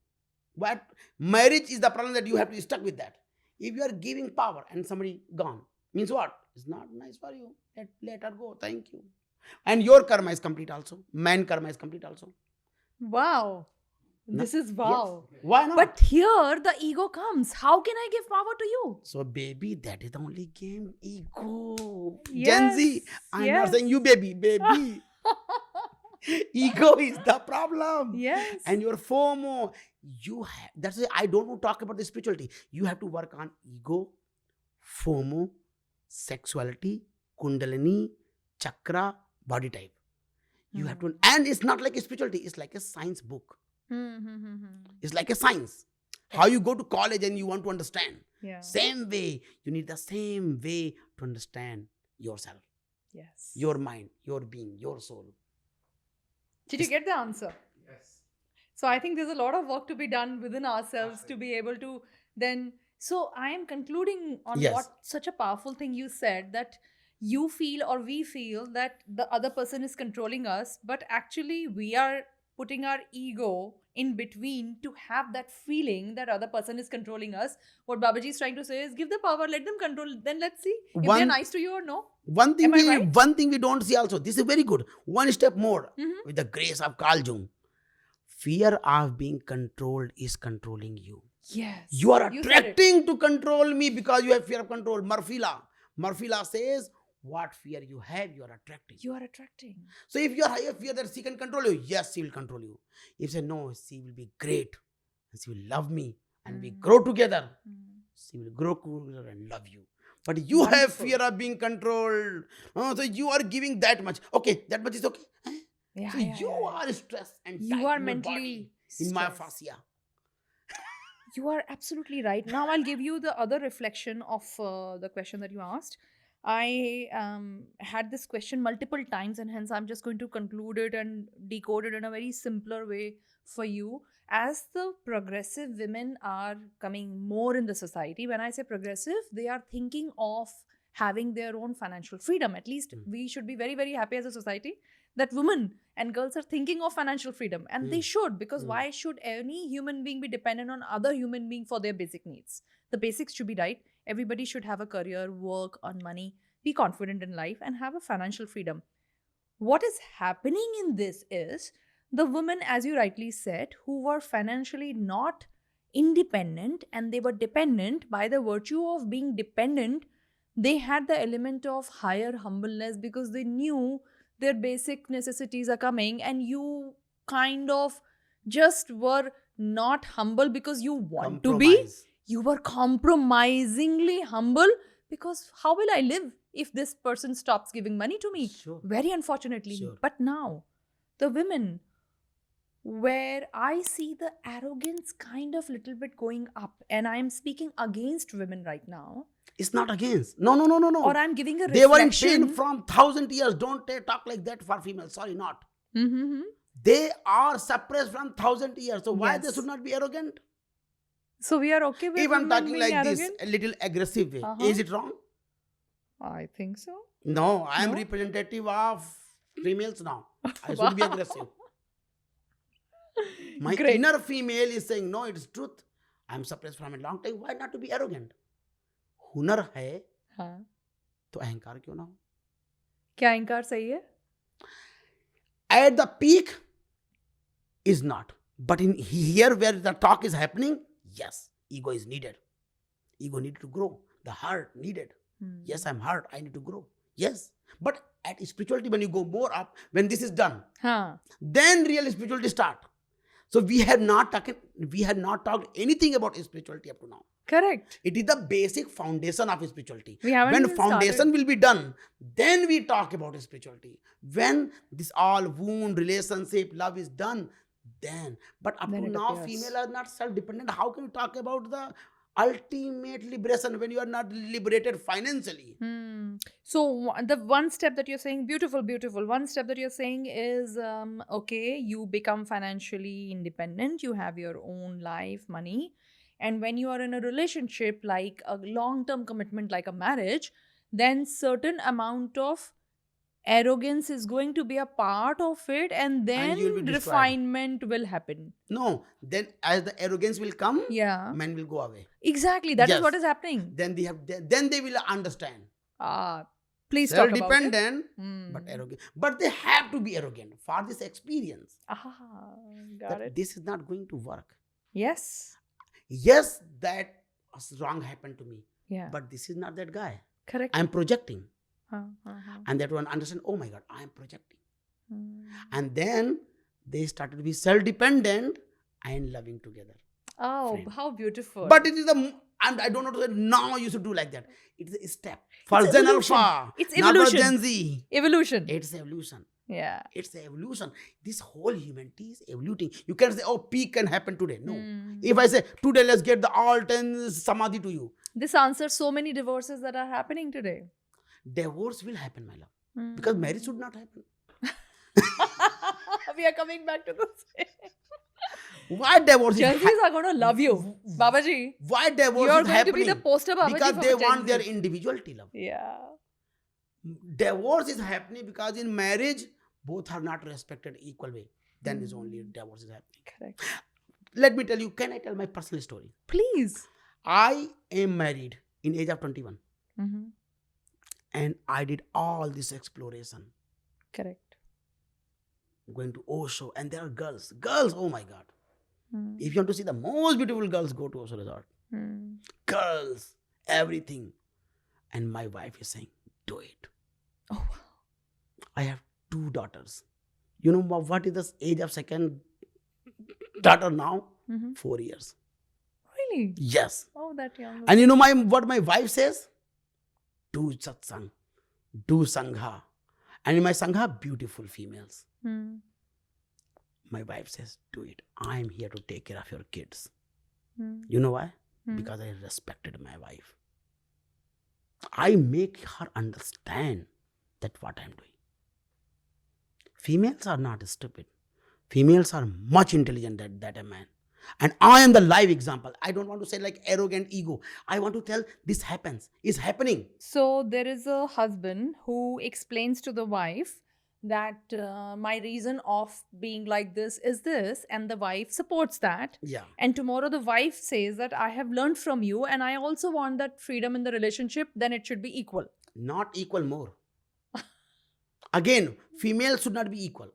But marriage is the problem that you have to stuck with that. If you are giving power and somebody gone, means what? It's not nice for you. Let her go. Thank you. And your karma is complete also. Man karma is complete also. Wow. This is wow. Yes. Why not? But here the ego comes. How can I give power to you? So baby, that is the only game. Ego. Gen Yes, Z. I'm yes. not saying you baby. Ego is the problem. Yes. And your FOMO. That's why I don't want to talk about the spirituality. You have to work on ego, FOMO, sexuality, kundalini, chakra, body type. You have to, and it's not like a spirituality, it's like a science book. It's like a science. How you go to college and you want to understand. Yeah. Same way, you need the same way to understand yourself, Yes. your mind, your being, your soul. Did you get the answer? Yes. So I think there's a lot of work to be done within ourselves to be able to then. So I am concluding on Yes. what such a powerful thing you said, that you feel or we feel that the other person is controlling us, but actually we are putting our ego in between to have that feeling that other person is controlling us. What Babaji is trying to say is give the power, let them control, then let's see if they're One- nice to you or no. One thing, Am I right? one thing we don't see also. This is very good. One step more Mhm. with the grace of Carl Jung. Fear of being controlled is controlling you. Yes. You are said it. attracting to control me because you have fear of control. Murphyla says, what fear you have, you are attracting. You are attracting. So if you are higher fear that she can control you, yes, she will control you. If you say, no, she will be great, and she will love me, and we grow together, she will grow together and love you. But you have Wonderful. fear of being controlled. So you are giving that much. Okay, that much is okay. Yeah, So yeah, you yeah. are stressed and You tight are in your mentally body, in my stressed. fascia. You are absolutely right. Now I'll give you the other reflection of the question that you asked. I had this question multiple times, and hence I'm just going to conclude it and decode it in a very simpler way for you. As the progressive women are coming more in the society, when I say progressive, they are thinking of having their own financial freedom. At least we should be very, very happy as a society that women and girls are thinking of financial freedom. And they should, because why should any human being be dependent on other human being for their basic needs? The basics should be right. Everybody should have a career, work, earn money, be confident in life, and have a financial freedom. What is happening in this is the women, as you rightly said, who were financially not independent and they were dependent, by the virtue of being dependent, they had the element of higher humbleness because they knew their basic necessities are coming, and you kind of just were not humble because you want to be. Compromise. You were compromisingly humble because how will I live if this person stops giving money to me? Sure. Very unfortunately. Sure. But now, the women, where I see the arrogance kind of little bit going up, and I'm speaking against women right now, It's not against. No. or I'm giving a They were in reflection. pain from 1,000 years. Don't talk like that for females. Sorry, not. Mm-hmm. They are suppressed from 1,000 years. So why they Yes. should not be arrogant? So we are okay with If I'm women talking being like arrogant? this, a little aggressive way, Uh-huh. is it wrong? I think so. No, I am No? representative of females now. I should be Wow. aggressive. My Great. inner female is saying, no, it's truth. I'm suppressed from a long time. Why not to be arrogant? हुनर है हाँ. तो अहंकार क्यों ना हो? क्या अहंकार सही है? At the peak is not. But in here where the talk is happening, yes, ego is needed. Ego needed to grow. The heart needed. Yes, I'm hurt. I need to grow. Yes. But at spirituality, when you go more up, when this is done, हाँ. then real spirituality start. So we have not talked anything about spirituality up to now. Correct. It is the basic foundation of spirituality. We haven't When even foundation started. will be done, then we talk about spirituality. When this all wound, relationship, love is done, then. But up Then to it now, appears. female are not self-dependent. How can you talk about the ultimate liberation when you are not liberated financially? So the one step that you're saying, beautiful. One step that you're saying is, okay, you become financially independent. You have your own life, money. And when you are in a relationship, like a long-term commitment, like a marriage, then certain amount of arrogance is going to be a part of it, and then you'll be destroyed. refinement will happen. No. Then as the arrogance will come, Yeah. men will go away. Exactly. That is Yes. what is happening. Then they will understand. Please talk about it. Self-dependent, but arrogant. But they have to be arrogant for this experience. Got That it. this is not going to work. Yes. Yes, that wrong happened to me. Yeah. But this is not that guy. Correct. I'm projecting. Uh-huh. And that one understand, oh my God, I am projecting. Mm. And then they started to be self-dependent and loving together. Oh, Friend. how beautiful. But it is and I don't know to say, now you should do like that. It is a step. For It's Gen evolution. Alpha, It's not for evolution. Gen Z. Evolution. It's evolution. Yeah. It's evolution. This whole humanity is evoluting. You can't say, oh, peak can happen today. No. Mm. If I say, today let's get the all 10 samadhi to you. This answers so many divorces that are happening today. Divorce will happen, my love. Mm. Because marriage should not happen. We are coming back to this. Why divorce Gen is Zs are going to love you. Babaji. Why divorce You are is going to be happening? the poster Babaji Because for they Gen want their Zs. individuality, love. Yeah. Divorce is happening because in marriage, both are not respected equal way. Then is only divorce is happening. Correct. Let me tell you, can I tell my personal story? Please. I am married in age of 21. Mm-hmm. And I did all this exploration. Correct. Going to Osho. And there are girls. Girls, oh my God. Mm. If you want to see the most beautiful girls, go to Osho Resort. Mm. Girls, everything. And my wife is saying, do it. Oh, wow. I have 2 daughters. You know what is the age of second daughter now? Mm-hmm. 4 years. Really? Yes. Oh, that young. And you know what my wife says? Do satsang. Do sangha. And in my sangha, beautiful females. Mm. My wife says, do it. I am here to take care of your kids. Mm. You know why? Mm. Because I respected my wife. I make her understand that what I'm doing. Females are not stupid. Females are much intelligent than a man. And I am the live example. I don't want to say like arrogant ego. I want to tell this happens. It's happening. So there is a husband who explains to the wife that my reason of being like this is this, and the wife supports that. Yeah. And tomorrow the wife says that I have learned from you and I also want that freedom in the relationship, then it should be equal. Not equal, more. Again, female should not be equal.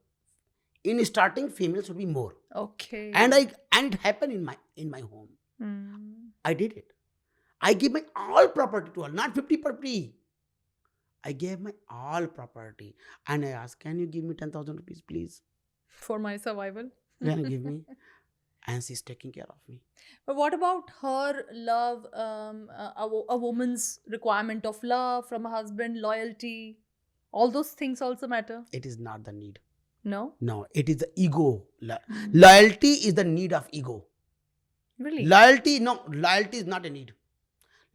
In starting, female should be more. Okay. And it happened in my home. I did it. I gave my all property to her, not 50%. I gave my all property. And I asked, can you give me 10,000 rupees, please? For my survival. Can you give me? And she's taking care of me. But what about her love, a woman's requirement of love from a husband, loyalty? All those things also matter? It is not the need. No? No, it is the ego. Loyalty is the need of ego. Really? Loyalty is not a need.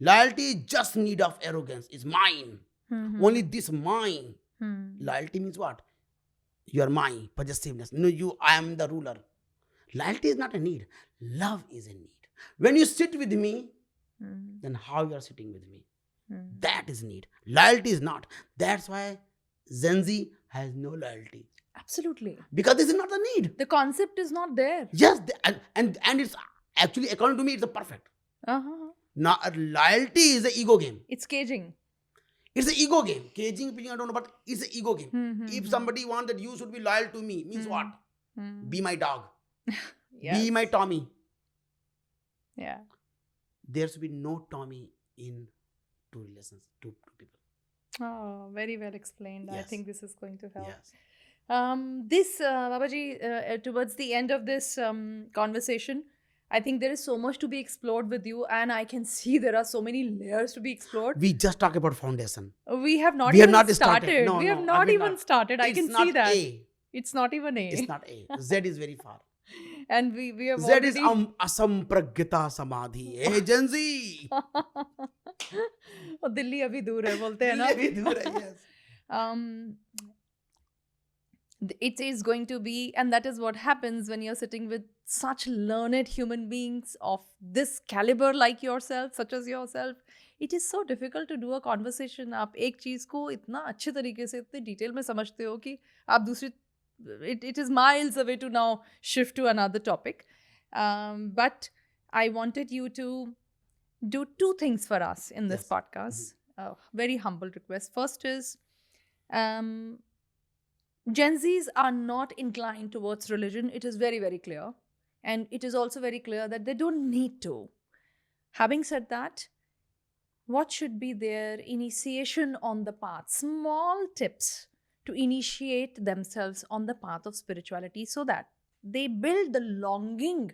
Loyalty is just need of arrogance. It's mine. Only this mine. Loyalty means what? You are mine. Possessiveness. No, I am the ruler. Loyalty is not a need. Love is a need. When you sit with me, then how you are sitting with me? That is need. Loyalty is not. That's why Gen Z has no loyalty. Absolutely. Because this is not the need. The concept is not there. Yes, and it's actually, according to me, it's a perfect. Now, loyalty is an ego game. It's caging. It's an ego game. Caging, I don't know, but it's an ego game. If somebody wants that you should be loyal to me, means what? Be my dog. Yes. Be my Tommy. Yeah. There should be no Tommy in two relations, two people. Oh, very well explained. I Yes. think this is going to help. Yes. Babaji, towards the end of this conversation, I think there is so much to be explored with you, and I can see there are so many layers to be explored. We just talk about foundation. We have not We have even not started. started. No, we have no, not I will even not. started. I It's can not see that. A. It's not even A. It's not A. Z is very far. And we have Z already... is asampragyata samadhi. Hey, Gen Z. और दिल्ली अभी दूर है बोलते हैं ना. Yes. It is going to be, and that is what happens when you're sitting with such learned human beings of this caliber like yourself, such as yourself. It is so difficult to do a conversation. आप एक चीज़ को इतना अच्छे तरीके से इतने detail में समझते हो कि आप दूसरी it is miles away to now shift to another topic. But I wanted you to do two things for us in this Yes. podcast. Very humble request. First is, Gen Zs are not inclined towards religion. It is very, very clear. And it is also very clear that they don't need to. Having said that, what should be their initiation on the path? Small tips to initiate themselves on the path of spirituality so that they build the longing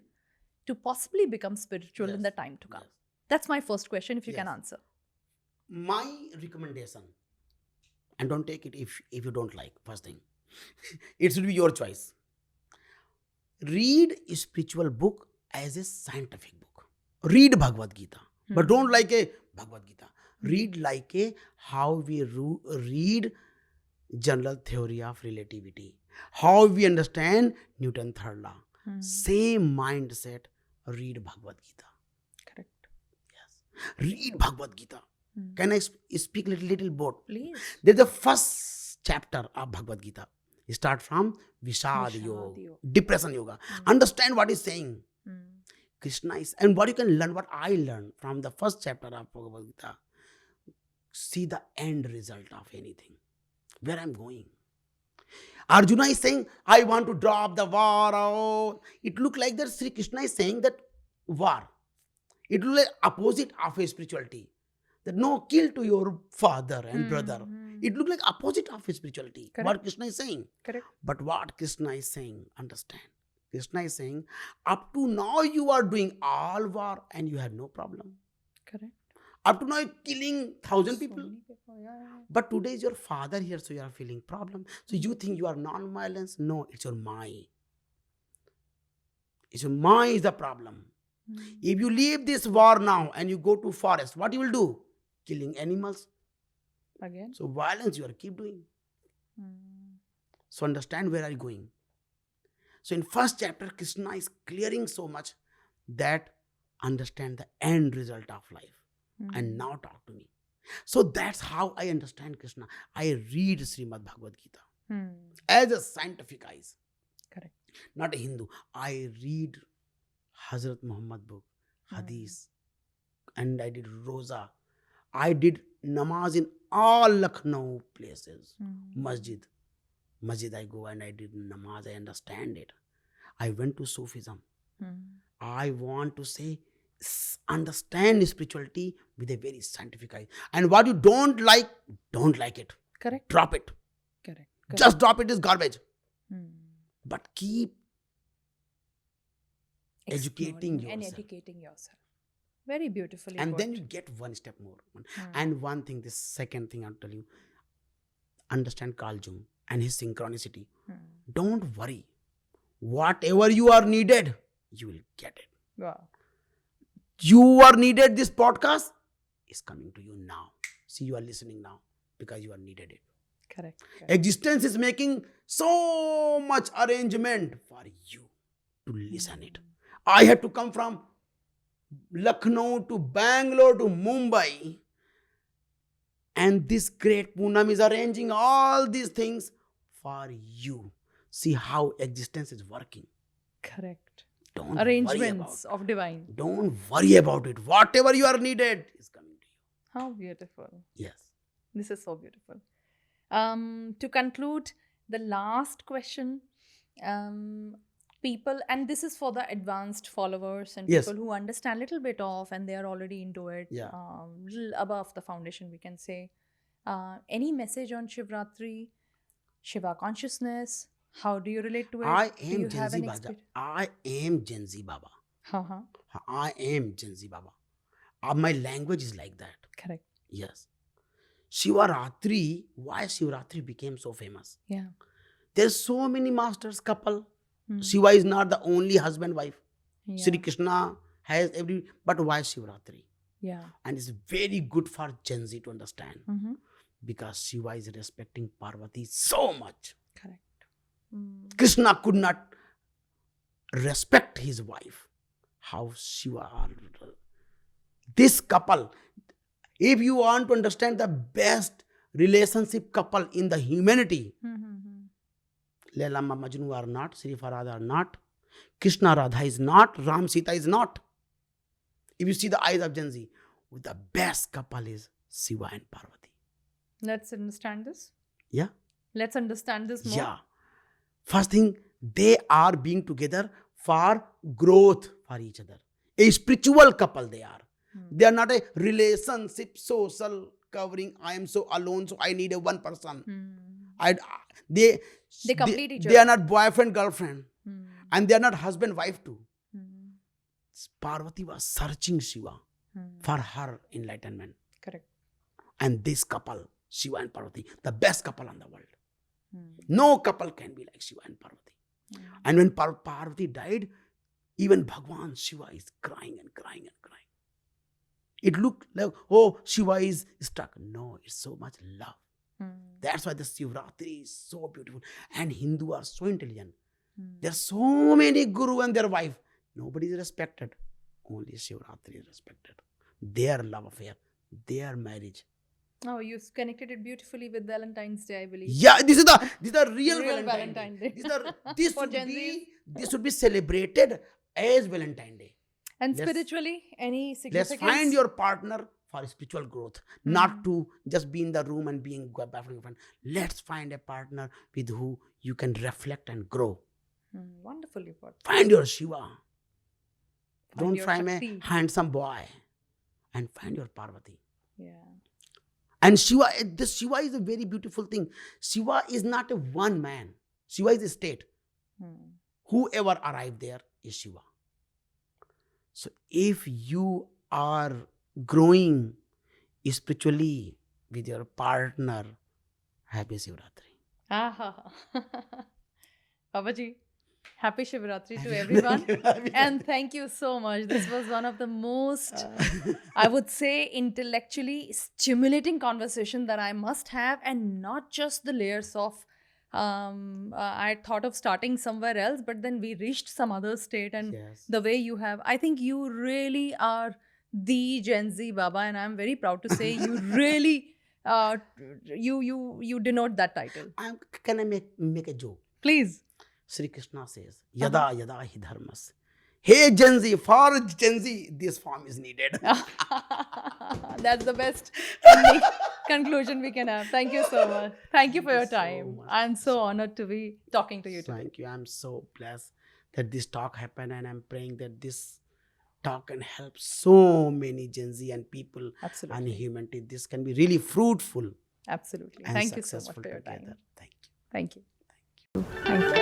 to possibly become spiritual in Yes. the time to come. Yes. That's my first question, if you can Yes. answer. My recommendation, and don't take it if you don't like, first thing. It should be your choice. Read a spiritual book as a scientific book. Read Bhagavad Gita. But don't like a Bhagavad Gita. Read like a how we read general theory of relativity. How we understand Newton's third law. Same mindset, read Bhagavad Gita. Correct. Yes. Read Bhagavad Gita. Can I speak little bit? Please. There's the first chapter of Bhagavad Gita. You start from Vishad Yoga, Yoga. Depression Yoga. Understand what he's saying. Krishna is, and what you can learn, what I learned from the first chapter of Bhagavad Gita. See the end result of anything. Where I'm going. Arjuna is saying, I want to drop the war. Oh. It look like that Sri Krishna is saying that war. It look like opposite of his spirituality. That no, kill to your father and brother. It look like opposite of his spirituality. Correct. What Krishna is saying. Correct. But what Krishna is saying, understand. Krishna is saying, up to now you are doing all war and you have no problem. Correct. Up to now you're killing 1,000 people. So many people, yeah. But today is your father here, so you are feeling problem. So you think you are non-violence? No, it's your mind. It's your mind is the problem. If you leave this war now and you go to forest, what you will do? Killing animals. Again. So violence you are keep doing. So understand where are you going. So in first chapter, Krishna is clearing so much that understand the end result of life. Hmm. And now talk to me. So that's how I understand Krishna. I read Srimad Bhagavad Gita Hmm. as a scientific eyes, Correct. not a Hindu. I read Hazrat Muhammad book, Hadith, and I did Roza. I did namaz in all Lucknow places. Hmm. Masjid I go and I did namaz. I understand it. I went to Sufism. Hmm. I want to say, understand spirituality with a very scientific eye. And what you don't like it. Correct. Drop it. Correct. Just drop it is garbage. Hmm. But keep educating Exploring and yourself. educating yourself. Very beautifully And put. then you get one step more. Hmm. And one thing, this second thing I'll tell you, understand Carl Jung and his synchronicity. Hmm. Don't worry. Whatever you are needed, you will get it. Wow. You are needed. This podcast is coming to you now. See, you are listening now because you are needed it. Correct. Existence is making so much arrangement for you to listen it. I had to come from Lucknow to Bangalore to Mumbai, and this great Poonam is arranging all these things for you. See how existence is working. Correct. Don't Arrangements of divine. Don't worry about it. Whatever you are needed is coming to you. How beautiful. Yes. This is so beautiful. To conclude, the last question, people, and this is for the advanced followers and Yes. people who understand a little bit of and they are already into it, Yeah. little above the foundation, we can say. Any message on Shivratri, Shiva consciousness? How do you relate to it? I Do am you Gen have Z an Baba. experience? I am Gen Z Baba. Uh-huh. I am Gen Z Baba. My language is like that. Correct. Yes. Shivaratri, why Shivaratri became so famous? Yeah. There's so many masters couple. Hmm. Shiva is not the only husband wife. Yeah. Sri Krishna has every, but why Shivaratri? Yeah. And it's very good for Gen Z to understand Mm-hmm. because Shiva is respecting Parvati so much. Correct. Krishna could not respect his wife. How Shiva are. This couple, if you want to understand the best relationship couple in the humanity, Leela Majnu are not, Sri Farad are not, Krishna Radha is not, Ram Sita is not. If you see the eyes of Gen Z, the best couple is Shiva and Parvati. Let's understand this. Yeah? Let's understand this more. Yeah. First thing, they are being together for growth for each other. A spiritual couple they are. They are not a relationship, social covering. I am so alone, so I need a one person. They complete each They are other. not boyfriend, girlfriend. And they are not husband, wife too. Parvati was searching Shiva for her enlightenment. Correct. And this couple, Shiva and Parvati, the best couple in the world. No couple can be like Shiva and Parvati. And when Parvati died, even Bhagwan Shiva is crying and crying and crying. It looked like, oh, Shiva is stuck. No, it's so much love. That's why the Shivratri is so beautiful. And Hindu are so intelligent. There are so many guru and their wife. Nobody is respected. Only Shivratri is respected. Their love affair, their marriage. Oh, you connected it beautifully with Valentine's Day, I believe. Yeah, this is the real Valentine Valentine Day. Day. This For should Gen be Zs. should be celebrated as Valentine Day. And Let's- spiritually, any Let's significance? find your partner for spiritual growth, not to just be in the room and being boyfriend. Let's find a partner with who you can reflect and grow. Wonderfully put. Find your Shiva. Don't your find Shakti. a handsome boy. And find your Parvati. Yeah. And Shiva, this Shiva is a very beautiful thing. Shiva is not a one man. Shiva is a state. Whoever arrived there is Shiva. So if you are growing spiritually with your partner, happy Shivratri. Babaji, happy Shivratri to everyone. And thank you so much. This was one of the most, I would say, intellectually stimulating conversation that I must have, and not just the layers of I thought of starting somewhere else, but then we reached some other state, and Yes. the way you have, I think you really are the Gen Z Baba, and I'm very proud to say you really, you denote that title. Can I make a joke? Please. Sri Krishna says, Yada yada hi dharmas. Hey Gen Z, for Gen Z, this form is needed. That's the best ending conclusion we can have. Thank you so much. Thank you for your so time. much. I'm so honored to be talking to you today. Thank you. I'm so blessed that this talk happened, and I'm praying that this talk can help so many Gen Z and people and Absolutely. humanity. This can be really fruitful Absolutely. and Thank you so much successful for your together. time. Thank you. Thank you. Thank you.